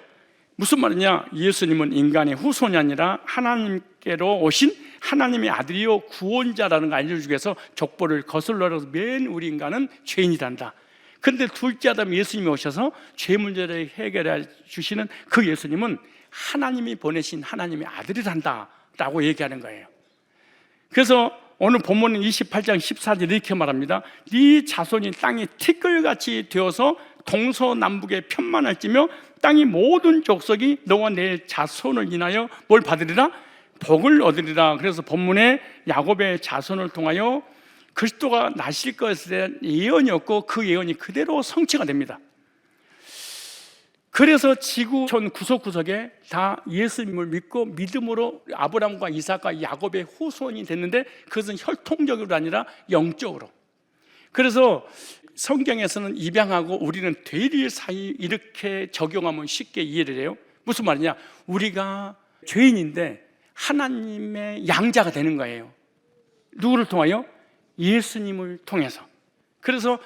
무슨 말이냐? 예수님은 인간의 후손이 아니라 하나님께로 오신 하나님의 아들이요 구원자라는 걸 알려주기 위해서 족보를 거슬러서 맨 우리 인간은 죄인이란다. 그런데 둘째 아담 예수님이 오셔서 죄 문제를 해결해 주시는 그 예수님은 하나님이 보내신 하나님의 아들이란다 라고 얘기하는 거예요. 그래서 오늘 본문은 28장 14절 이렇게 말합니다. 네 자손이 땅이 티끌같이 되어서 동서남북에 편만할지며 땅의 모든 족속이 너와 내 자손을 인하여 뭘 받으리라? 복을 얻으리라. 그래서 본문에 야곱의 자손을 통하여 그리스도가 나실 것에 대한 예언이었고, 그 예언이 그대로 성취가 됩니다. 그래서 지구촌 구석구석에 다 예수님을 믿고 믿음으로 아브라함과 이삭과 야곱의 후손이 됐는데, 그것은 혈통적으로 아니라 영적으로. 그래서 성경에서는 입양하고 우리는 되릴 사이 이렇게 적용하면 쉽게 이해를 해요. 무슨 말이냐? 우리가 죄인인데 하나님의 양자가 되는 거예요. 누구를 통하여? 예수님을 통해서. 그래서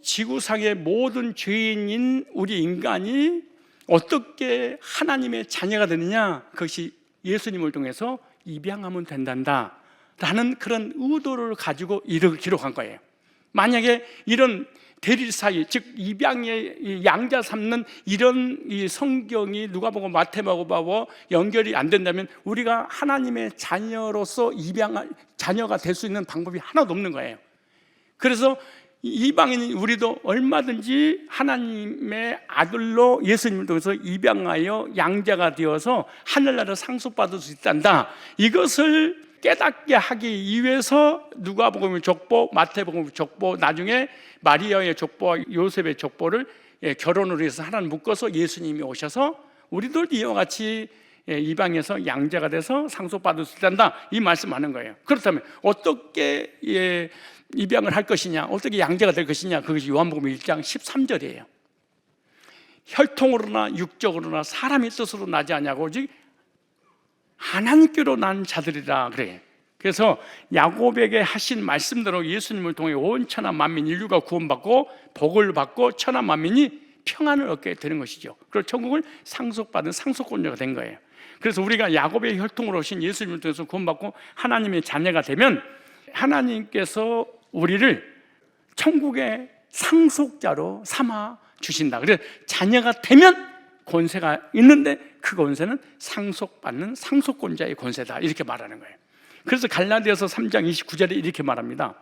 지구상의 모든 죄인인 우리 인간이 어떻게 하나님의 자녀가 되느냐? 그것이 예수님을 통해서 입양하면 된단다 라는 그런 의도를 가지고 이를 기록한 거예요. 만약에 이런 대릴 사이, 즉 입양의 양자 삼는 이런 이 성경이 누가복음, 마태복음하고 연결이 안 된다면 우리가 하나님의 자녀로서 입양할 자녀가 될 수 있는 방법이 하나도 없는 거예요. 그래서 이방인 우리도 얼마든지 하나님의 아들로 예수님을 통해서 입양하여 양자가 되어서 하늘나라를 상속받을 수 있단다. 이것을 깨닫게 하기 위해서 누가복음 족보, 마태복음 족보, 나중에 마리아의 족보와 요셉의 족보를 결혼을 해서 하나를 묶어서 예수님이 오셔서 우리도 이와 같이 이방에서 양자가 돼서 상속받을 수 있단다, 이 말씀하는 거예요. 그렇다면 어떻게 입양을 할 것이냐, 어떻게 양자가 될 것이냐, 그것이 요한복음 1장 13절이에요. 혈통으로나 육적으로나 사람의 뜻으로 나지 않냐고, 즉 하나님께로 난 자들이라 그래. 그래서 야곱에게 하신 말씀대로 예수님을 통해 온 천하 만민 인류가 구원받고 복을 받고 천하 만민이 평안을 얻게 되는 것이죠. 그리고 천국을 상속받은 상속권자가 된 거예요. 그래서 우리가 야곱의 혈통으로 오신 예수님을 통해서 구원받고 하나님의 자녀가 되면 하나님께서 우리를 천국의 상속자로 삼아 주신다. 그래서 자녀가 되면 권세가 있는데 그 권세는 상속받는 상속권자의 권세다, 이렇게 말하는 거예요. 그래서 갈라디아서 3장 29절에 이렇게 말합니다.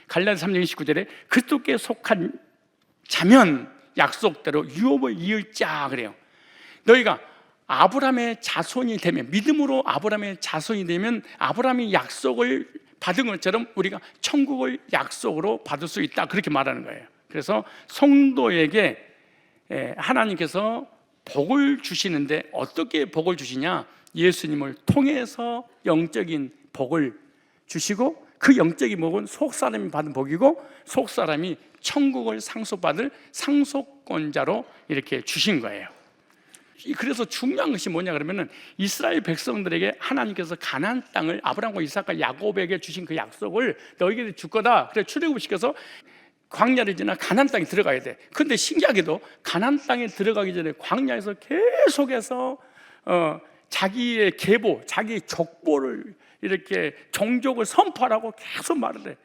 갈라디아서 3장 29절에 그리스도께 속한 자면 약속대로 유업을 이을 자 그래요. 너희가 아브라함의 자손이 되면, 믿음으로 아브라함의 자손이 되면 아브라함이 약속을 받은 것처럼 우리가 천국을 약속으로 받을 수 있다, 그렇게 말하는 거예요. 그래서 성도에게 하나님께서 복을 주시는데 어떻게 복을 주시냐? 예수님을 통해서 영적인 복을 주시고, 그 영적인 복은 속사람이 받은 복이고 속사람이 천국을 상속받을 상속권자로 이렇게 주신 거예요. 그래서 중요한 것이 뭐냐 그러면은 이스라엘 백성들에게 하나님께서 가나안 땅을 아브라함과 이삭과 야곱에게 주신 그 약속을 너희에게 줄 거다, 그래 출애굽시켜서 광야를 지나 가나안 땅에 들어가야 돼. 근데 신기하게도 가나안 땅에 들어가기 전에 광야에서 계속해서 자기의 계보, 자기의 족보를 이렇게 종족을 선포하라고 계속 말을 해.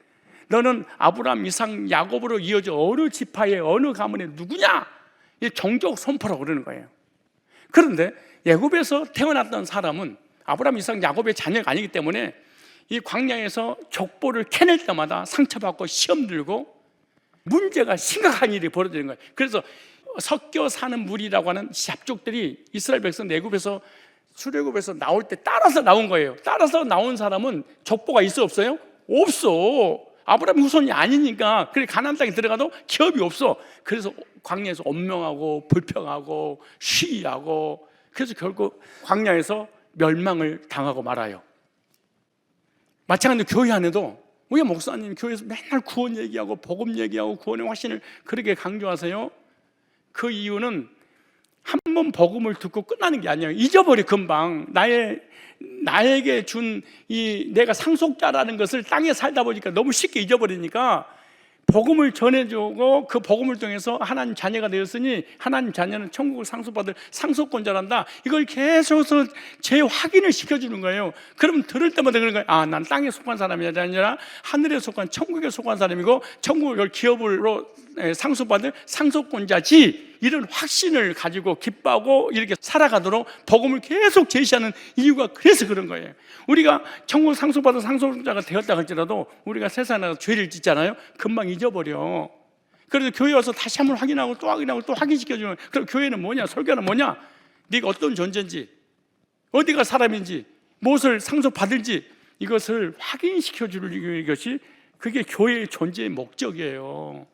너는 아브라함, 이삭, 야곱으로 이어져 어느 지파의 어느 가문의 누구냐? 이 종족 선포라고 그러는 거예요. 그런데 애굽에서 태어났던 사람은 아브라함, 이삭, 야곱의 자녀가 아니기 때문에 이 광야에서 족보를 캐낼 때마다 상처받고 시험 들고 문제가 심각한 일이 벌어지는 거예요. 그래서 섞여 사는 무리라고 하는 잡족들이 이스라엘 백성 애굽에서 출애굽에서 나올 때 따라서 나온 거예요. 따라서 나온 사람은 족보가 있어 없어요? 없어. 아브라함 후손이 아니니까. 그래 가나안 땅에 들어가도 기업이 없어. 그래서 광야에서 원명하고 불평하고 시위하고, 그래서 결국 광야에서 멸망을 당하고 말아요. 마찬가지로 교회 안에도 우리 목사님 교회에서 맨날 구원 얘기하고 복음 얘기하고 구원의 확신을 그렇게 강조하세요. 그 이유는 한 번 복음을 듣고 끝나는 게 아니에요. 잊어버려 금방. 나에게 준 이 내가 상속자라는 것을 땅에 살다 보니까 너무 쉽게 잊어버리니까 복음을 전해주고 그 복음을 통해서 하나님 자녀가 되었으니 하나님 자녀는 천국을 상속받을 상속권자란다. 이걸 계속해서 재확인을 시켜주는 거예요. 그럼 들을 때마다 그런 거예요. 아, 난 땅에 속한 사람이 아니라 하늘에 속한 천국에 속한 사람이고 천국을 기업으로 상속받을 상속권자지. 이런 확신을 가지고 기뻐하고 이렇게 살아가도록 복음을 계속 제시하는 이유가 그래서 그런 거예요. 우리가 천국 상속받은 상속자가 되었다 할지라도 우리가 세상에 나가서 죄를 짓잖아요. 금방 잊어버려. 그래서 교회 와서 다시 한번 확인하고 또 확인하고 또 확인시켜주는. 그럼 교회는 뭐냐, 설교는 뭐냐, 네가 어떤 존재인지, 어디가 사람인지, 무엇을 상속받을지 이것을 확인시켜주는 것이 그게 교회의 존재의 목적이에요.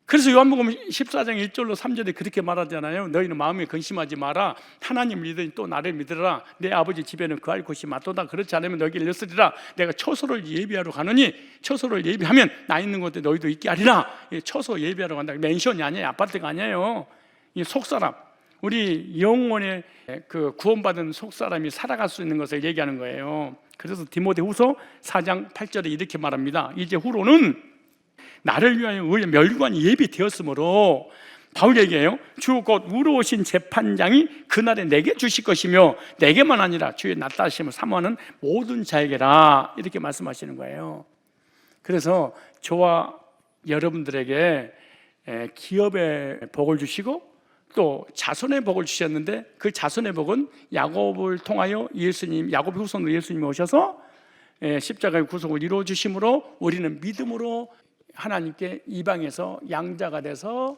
그래서 요한복음 14장 1절로 3절에 그렇게 말하잖아요. 너희는 마음에 근심하지 마라. 하나님 믿으니 또 나를 믿으라. 내 아버지 집에는 그할 곳이 많도다. 그렇지 않으면 너희에게 일렀으리라. 내가 처소를 예비하러 가느니 처소를 예비하면 나 있는 곳에 너희도 있게 하리라. 처소 예비하러 간다. 맨션이 아니에요. 아파트가 아니에요. 이 속사람, 우리 영혼의 그 구원받은 속사람이 살아갈 수 있는 것을 얘기하는 거예요. 그래서 디모데후서 4장 8절에 이렇게 말합니다. 이제 후로는 나를 위하여 멸관이 예비되었으므로, 바울 얘기해요. 주 곧 우러 오신 재판장이 그날에 내게 주실 것이며 내게만 아니라 주의 낯다심을 사모하는 모든 자에게라, 이렇게 말씀하시는 거예요. 그래서 저와 여러분들에게 기업의 복을 주시고 또 자손의 복을 주셨는데, 그 자손의 복은 야곱을 통하여 예수님, 야곱의 후손으로 예수님이 오셔서 십자가의 구속을 이루어 주심으로 우리는 믿음으로 하나님께 이방에서 양자가 돼서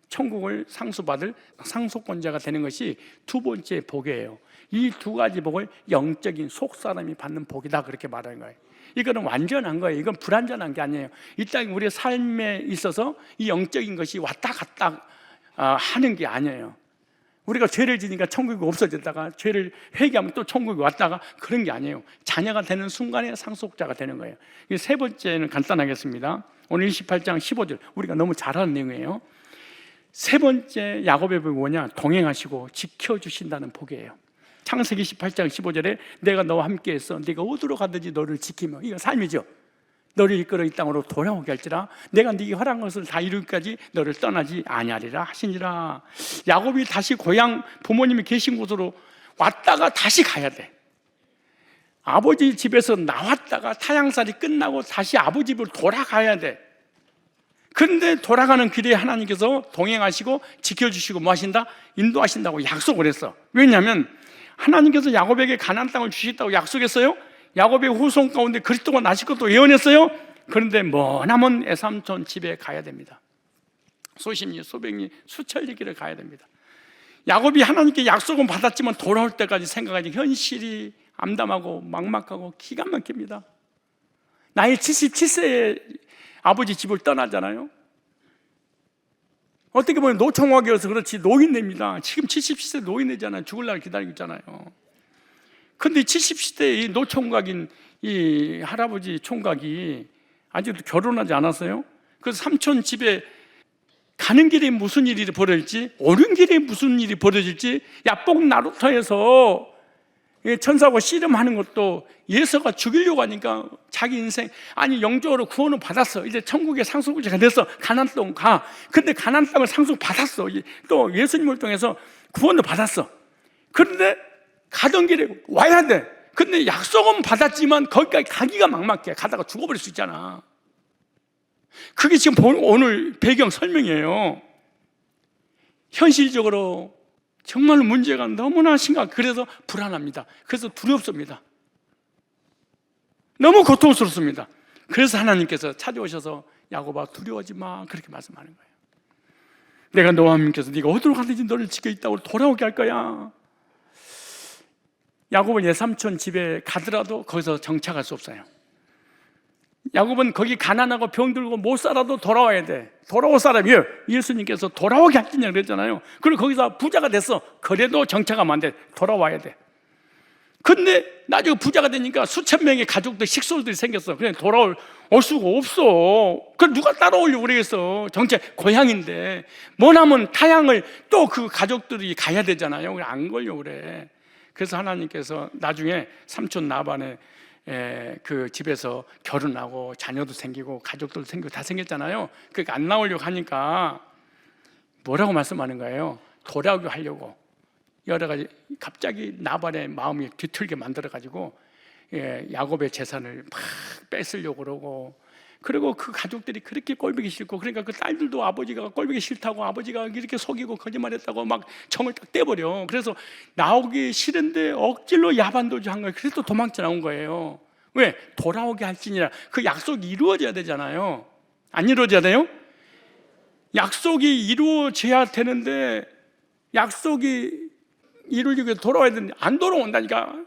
천국을 상속받을 상속권자가 되는 것이 두 번째 복이에요. 이 두 가지 복을 영적인 속사람이 받는 복이다, 그렇게 말하는 거예요. 이거는 완전한 거예요. 이건 불완전한 게 아니에요. 이 땅 우리의 삶에 있어서 이 영적인 것이 왔다 갔다 하는 게 아니에요. 우리가 죄를 지니까 천국이 없어졌다가 죄를 회개하면 또 천국이 왔다가 그런 게 아니에요. 자녀가 되는 순간에 상속자가 되는 거예요. 세 번째는 간단하겠습니다. 오늘 28장 15절, 우리가 너무 잘 아는 내용이에요. 세 번째 야곱의 복이 뭐냐? 동행하시고 지켜주신다는 복이에요. 창세기 18장 15절에 내가 너와 함께해서 네가 어디로 가든지 너를 지키며, 이거 삶이죠. 너를 이끌어 이 땅으로 돌아오게 할지라 내가 네게 허락한 것을 다 이루기까지 너를 떠나지 아니하리라 하시니라. 야곱이 다시 고향 부모님이 계신 곳으로 왔다가 다시 가야 돼. 아버지 집에서 나왔다가 타향살이 끝나고 다시 아버지 집으로 돌아가야 돼. 그런데 돌아가는 길에 하나님께서 동행하시고 지켜주시고 뭐 하신다? 인도하신다고 약속을 했어. 왜냐하면 하나님께서 야곱에게 가나안 땅을 주시겠다고 약속했어요. 야곱의 후손 가운데 그리스도가 나실 것도 예언했어요. 그런데 머나먼 에삼촌 집에 가야 됩니다. 수십 리, 수백 리, 수천 리 길을 가야 됩니다. 야곱이 하나님께 약속은 받았지만 돌아올 때까지 생각하니 현실이 암담하고 막막하고 기가 막힙니다. 나이 77세에 아버지 집을 떠나잖아요. 어떻게 보면 노총각이어서 그렇지 노인네입니다. 지금 77세 노인네잖아요. 죽을 날 기다리고 있잖아요. 근데 70대 이 노총각인 이 할아버지 총각이 아직도 결혼하지 않았어요. 그래서 삼촌 집에 가는 길에 무슨 일이 벌어질지, 오는 길에 무슨 일이 벌어질지, 야복 나루터에서 천사하고 씨름하는 것도 예서가 죽이려고 하니까 자기 인생, 아니 영적으로 구원을 받았어. 이제 천국의 상속자가 됐어. 가나안 땅 가. 근데 가나안 땅을 상속받았어. 또 예수님을 통해서 구원을 받았어. 그런데 가던 길에 와야 돼. 근데 약속은 받았지만 거기까지 가기가 막막해. 가다가 죽어버릴 수 있잖아. 그게 지금 오늘 배경 설명이에요. 현실적으로 정말 문제가 너무나 심각. 그래서 불안합니다. 그래서 두렵습니다. 너무 고통스럽습니다. 그래서 하나님께서 찾아오셔서 야곱아 두려워하지 마 그렇게 말씀하는 거예요. 내가 너와 함께서 네가 어디로 가든지 너를 지켜 있다고 돌아오게 할 거야. 야곱은 예삼촌 집에 가더라도 거기서 정착할 수 없어요. 야곱은 거기 가난하고 병들고 못 살아도 돌아와야 돼. 돌아올 사람이에요. 예수님께서 돌아오게 할지냐 그랬잖아요. 그리고 거기서 부자가 됐어. 그래도 정착하면 안 돼. 돌아와야 돼. 근데 나중에 부자가 되니까 수천 명의 가족들, 식솔들이 생겼어. 그냥 돌아올 수가 없어. 그럼 누가 따라오려고 그러겠어. 정착 고향인데 머나먼 타향을 또 그 가족들이 가야 되잖아요. 안 걸려고 그래. 그래서 하나님께서 나중에 삼촌 나반의 그 집에서 결혼하고 자녀도 생기고 가족들도 생기고 다 생겼잖아요. 그러니까 안 나오려고 하니까 뭐라고 말씀하는 거예요? 돌아오게 하려고 여러 가지 갑자기 나반의 마음이 뒤틀게 만들어가지고 야곱의 재산을 막 뺏으려고 그러고, 그리고 그 가족들이 그렇게 꼴보기 싫고, 그러니까 그 딸들도 아버지가 꼴보기 싫다고 아버지가 이렇게 속이고 거짓말했다고 막 정을 딱 떼버려. 그래서 나오기 싫은데 억지로 야반도주한 거예요. 그래서 또 도망쳐 나온 거예요. 왜? 돌아오게 할지니라. 그 약속이 이루어져야 되잖아요. 안 이루어져야 돼요? 약속이 이루어져야 되는데 약속이 이루어지기 위해서 돌아와야 되는데 안 돌아온다니까.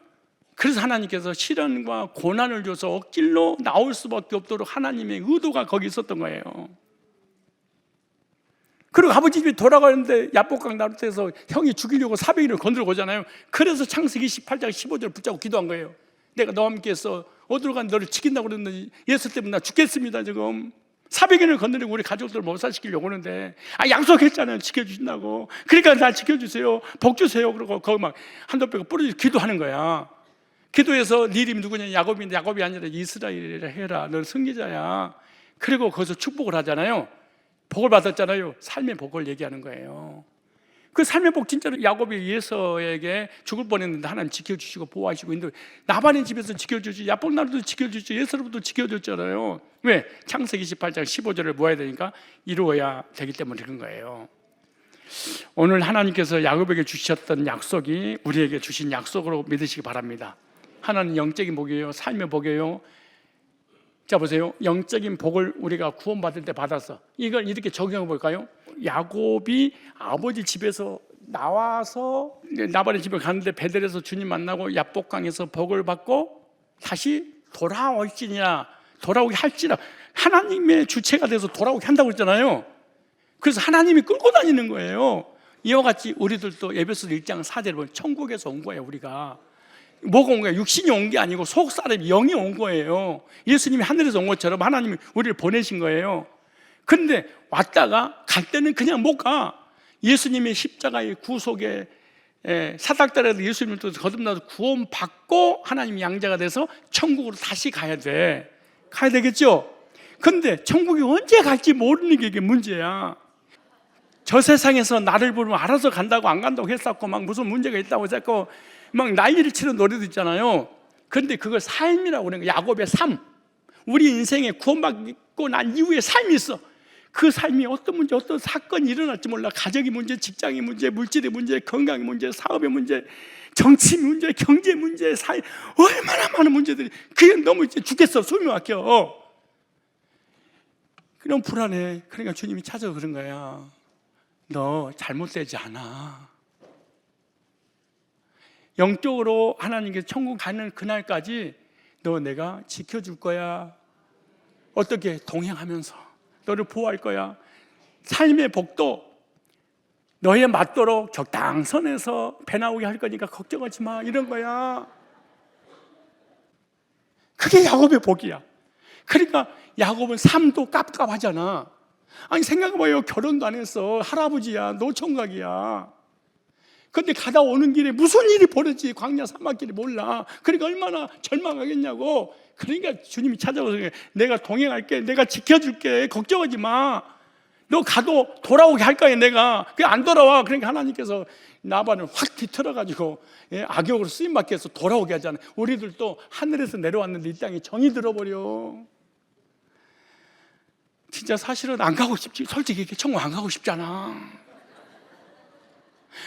그래서 하나님께서 시련과 고난을 줘서 억지로 나올 수밖에 없도록 하나님의 의도가 거기 있었던 거예요. 그리고 아버지 집에 돌아가는데 야복강 나루터에서 형이 죽이려고 400일을 건들고 오잖아요. 그래서 창세기 28장 15절 붙잡고 기도한 거예요. 내가 너와 함께해서 어디로 가는 너를 지킨다고 그랬는데 예수 때문에 나 죽겠습니다. 지금 400일을 건드리고 우리 가족들을 몰살시키려고 하는데 약속했잖아요. 지켜주신다고. 그러니까 날 지켜주세요. 복 주세요. 그러고 거기 막 한도 빼고 부르짖고 기도하는 거야. 기도해서 네 이름이 누구냐? 야곱인데 야곱이 아니라 이스라엘이라 해라. 넌 승리자야. 그리고 거기서 축복을 하잖아요. 복을 받았잖아요. 삶의 복을 얘기하는 거예요. 그 삶의 복 진짜로 야곱이 예서에게 죽을 뻔했는데 하나님 지켜주시고 보호하시고 있는데 나반의 집에서 지켜주지, 야복나루도 지켜주지, 예서로부터 지켜줬잖아요. 왜? 창세기 28장 15절을 모아야 되니까 이루어야 되기 때문에 그런 거예요. 오늘 하나님께서 야곱에게 주셨던 약속이 우리에게 주신 약속으로 믿으시기 바랍니다. 하나는 영적인 복이에요. 삶의 복이에요. 자 보세요. 영적인 복을 우리가 구원받을 때 받았어. 이걸 이렇게 적용해 볼까요? 야곱이 아버지 집에서 나와서 나반의 집에 가는데 베델에서 주님 만나고 야복강에서 복을 받고 다시 돌아올지냐, 돌아오게 할지라. 하나님의 주체가 돼서 돌아오게 한다고 했잖아요. 그래서 하나님이 끌고 다니는 거예요. 이와 같이 우리들도 에베소서 1장 4절을 보면 천국에서 온 거예요. 우리가 뭐가 온 거예요? 육신이 온 게 아니고 속사람이 영이 온 거예요. 예수님이 하늘에서 온 것처럼 하나님이 우리를 보내신 거예요. 그런데 왔다가 갈 때는 그냥 못 가. 예수님의 십자가의 구속에 사닥다라도 예수님을 또 거듭나서 구원받고 하나님이 양자가 돼서 천국으로 다시 가야 돼. 가야 되겠죠? 근데 천국이 언제 갈지 모르는 게 이게 문제야. 저 세상에서 나를 부르면 알아서 간다고 안 간다고 했었고 막 무슨 문제가 있다고 했었고 막 난리를 치는 노래도 있잖아요. 그런데 그걸 삶이라고 그러는 거예요. 야곱의 삶. 우리 인생에 구원받고 난 이후에 삶이 있어. 그 삶이 어떤 문제, 어떤 사건이 일어날지 몰라. 가정의 문제, 직장의 문제, 물질의 문제, 건강의 문제, 사업의 문제, 정치 문제, 경제 문제, 사회, 얼마나 많은 문제들이. 그게 너무 이제 죽겠어. 숨이 막혀. 그럼 불안해. 그러니까 주님이 찾아서 그런 거야. 너 잘못되지 않아. 영적으로 하나님께 천국 가는 그날까지 너 내가 지켜줄 거야. 어떻게? 동행하면서 너를 보호할 거야. 삶의 복도 너에 맞도록 적당선에서 배 나오게 할 거니까 걱정하지 마. 이런 거야. 그게 야곱의 복이야. 그러니까 야곱은 삶도 깝깝하잖아. 아니 생각해봐요. 결혼도 안 했어. 할아버지야. 노총각이야. 근데 가다 오는 길에 무슨 일이 벌어지지 광야 사막길이 몰라. 그러니까 얼마나 절망하겠냐고. 그러니까 주님이 찾아오서 내가 동행할게. 내가 지켜줄게. 걱정하지 마. 너 가도 돌아오게 할 거야 내가. 그게 안 돌아와. 그러니까 하나님께서 나반을 확 뒤틀어가지고 악역으로 쓰임받게 해서 돌아오게 하잖아요. 우리들도 하늘에서 내려왔는데 이 땅에 정이 들어버려. 진짜 사실은 안 가고 싶지. 솔직히 천국 안 가고 싶잖아.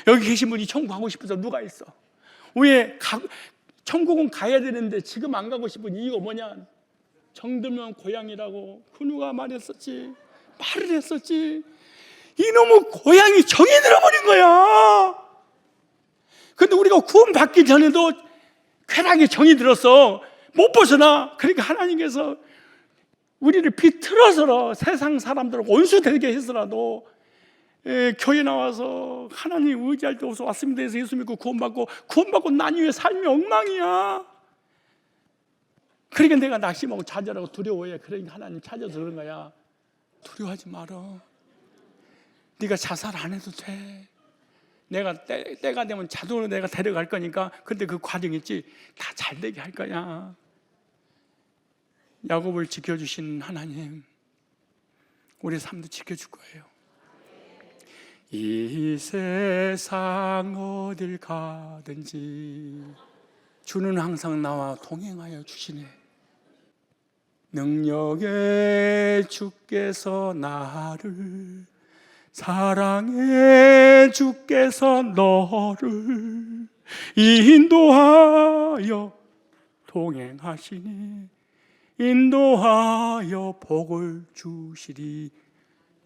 여기 계신 분이 천국 가고 싶어서 누가 있어? 왜 천국은 가야 되는데 지금 안 가고 싶은 이유가 뭐냐? 정들면 고향이라고 훈우가 말했었지, 말을 했었지. 이놈의 고향이 정이 들어버린 거야. 근데 우리가 구원받기 전에도 쾌락이 정이 들었어. 못 벗어나. 그러니까 하나님께서 우리를 비틀어서 세상 사람들하고 원수되게 해서라도 교회 나와서 하나님 의지할 때 없어 왔습니다 해서 예수 믿고 구원받고 난 이후에 삶이 엉망이야. 그러니까 내가 낙심하고 좌절하고 두려워해. 그러니까 하나님 찾아서 그런 거야. 두려워하지 마라. 네가 자살 안 해도 돼. 내가 때가 되면 자동으로 내가 데려갈 거니까. 근데 그 과정 있지, 다 잘 되게 할 거야. 야곱을 지켜주신 하나님, 우리 삶도 지켜줄 거예요. 이 세상 어딜 가든지 주는 항상 나와 동행하여 주시네. 능력의 주께서 나를, 사랑의 주께서 너를 인도하여 동행하시니 인도하여 복을 주시리.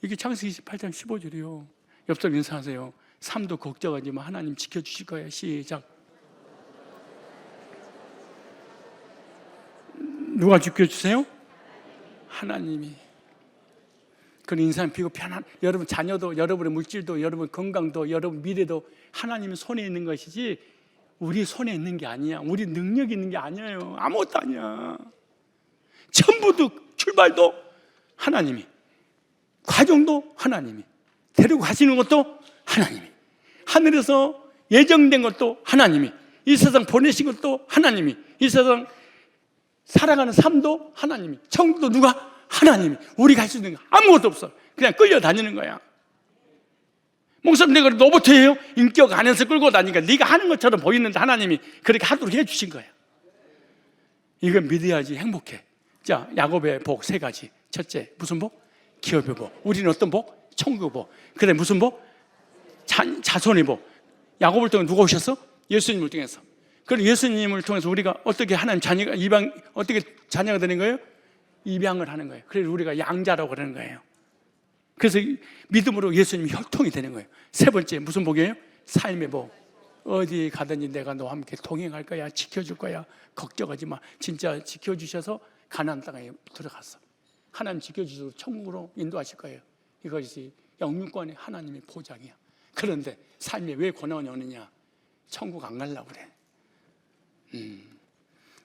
이게 창세기 28장 15절이요. 옆 사람 인사하세요. 삶도 걱정하지 마. 하나님 지켜주실 거예요. 시작. 누가 지켜주세요? 하나님이. 그런 인상 비고 편한, 여러분 자녀도, 여러분의 물질도, 여러분 건강도, 여러분 미래도 하나님의 손에 있는 것이지 우리 손에 있는 게 아니야. 우리 능력이 있는 게 아니에요. 아무것도 아니야. 전부도 출발도 하나님이, 과정도 하나님이, 데리고 가시는 것도 하나님이, 하늘에서 예정된 것도 하나님이, 이 세상 보내신 것도 하나님이, 이 세상 살아가는 삶도 하나님이, 천국도 누가? 하나님이. 우리가 할 수 있는 거 아무것도 없어. 그냥 끌려다니는 거야. 목사님 내가 로봇이에요? 인격 안에서 끌고 다니니까 네가 하는 것처럼 보이는데 하나님이 그렇게 하도록 해주신 거야. 이건 믿어야지 행복해. 자, 야곱의 복 세 가지. 첫째, 무슨 복? 기업의 복. 우리는 어떤 복? 천국의 복. 그다음에 무슨 복? 자손의 복. 야곱을 통해 누가 오셨어? 예수님을 통해서. 그럼 예수님을 통해서 우리가 어떻게 하나님 자녀가, 이방, 어떻게 자녀가 되는 거예요? 입양을 하는 거예요. 그래서 우리가 양자라고 그러는 거예요. 그래서 믿음으로 예수님이 혈통이 되는 거예요. 세 번째 무슨 복이에요? 삶의 복. 어디 가든지 내가 너와 함께 동행할 거야, 지켜줄 거야, 걱정하지 마. 진짜 지켜주셔서 가나안 땅에 들어갔어. 하나님 지켜주셔서 천국으로 인도하실 거예요. 이것이 영육권의 하나님의 보장이야. 그런데 삶에 왜 고난이 오느냐? 천국 안 가려고 그래.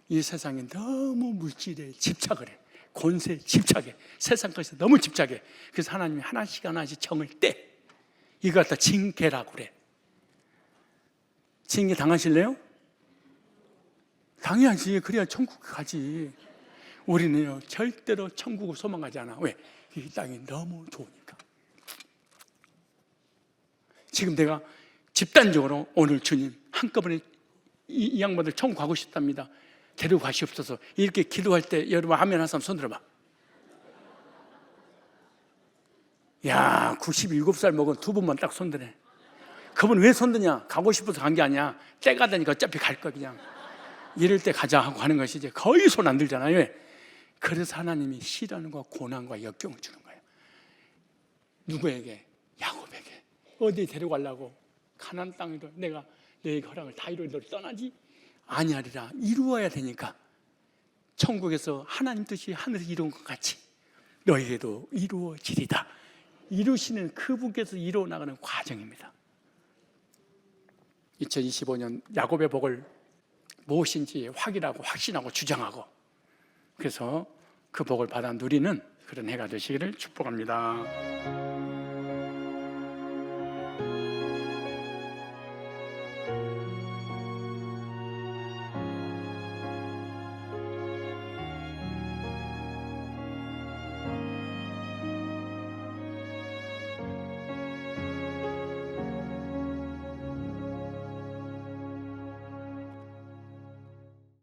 이 세상에 너무 물질에 집착을 해. 권세에 집착해. 세상 것에 너무 집착해. 그래서 하나님이 하나씩 하나씩 정을 떼. 이거 갖다 징계라고 그래. 징계 당하실래요? 당연하지. 그래야 천국 가지. 우리는요 절대로 천국을 소망하지 않아. 왜? 이 땅이 너무 좋으니까. 지금 내가 집단적으로 오늘 주님 한꺼번에 이 양반들 천국 가고 싶답니다. 데리고 가시옵소서. 이렇게 기도할 때 여러분 아멘 한 사람 손 들어봐. 야, 97살 먹은 두 분만 딱 손드네. 그분 왜 손드냐? 가고 싶어서 간 게 아니야. 때가 되니까 어차피 갈 거 그냥. 이럴 때 가자 하고 하는 것이지. 거의 손 안 들잖아요. 왜? 그래서 하나님이 시련과 고난과 역경을 주는 거예요. 누구에게? 야곱에게. 어디 데려가려고? 가나안 땅으로 내가 너의 허락을 다 이루어 너를 떠나지? 아니하리라. 이루어야 되니까. 천국에서 하나님 뜻이 하늘에서 이룬 것 같이 너에게도 이루어지리다. 이루시는 그분께서 이루어 나가는 과정입니다. 2025년 야곱의 복을 무엇인지 확인하고 확신하고 주장하고, 그래서 그 복을 받아 누리는 그런 해가 되시기를 축복합니다.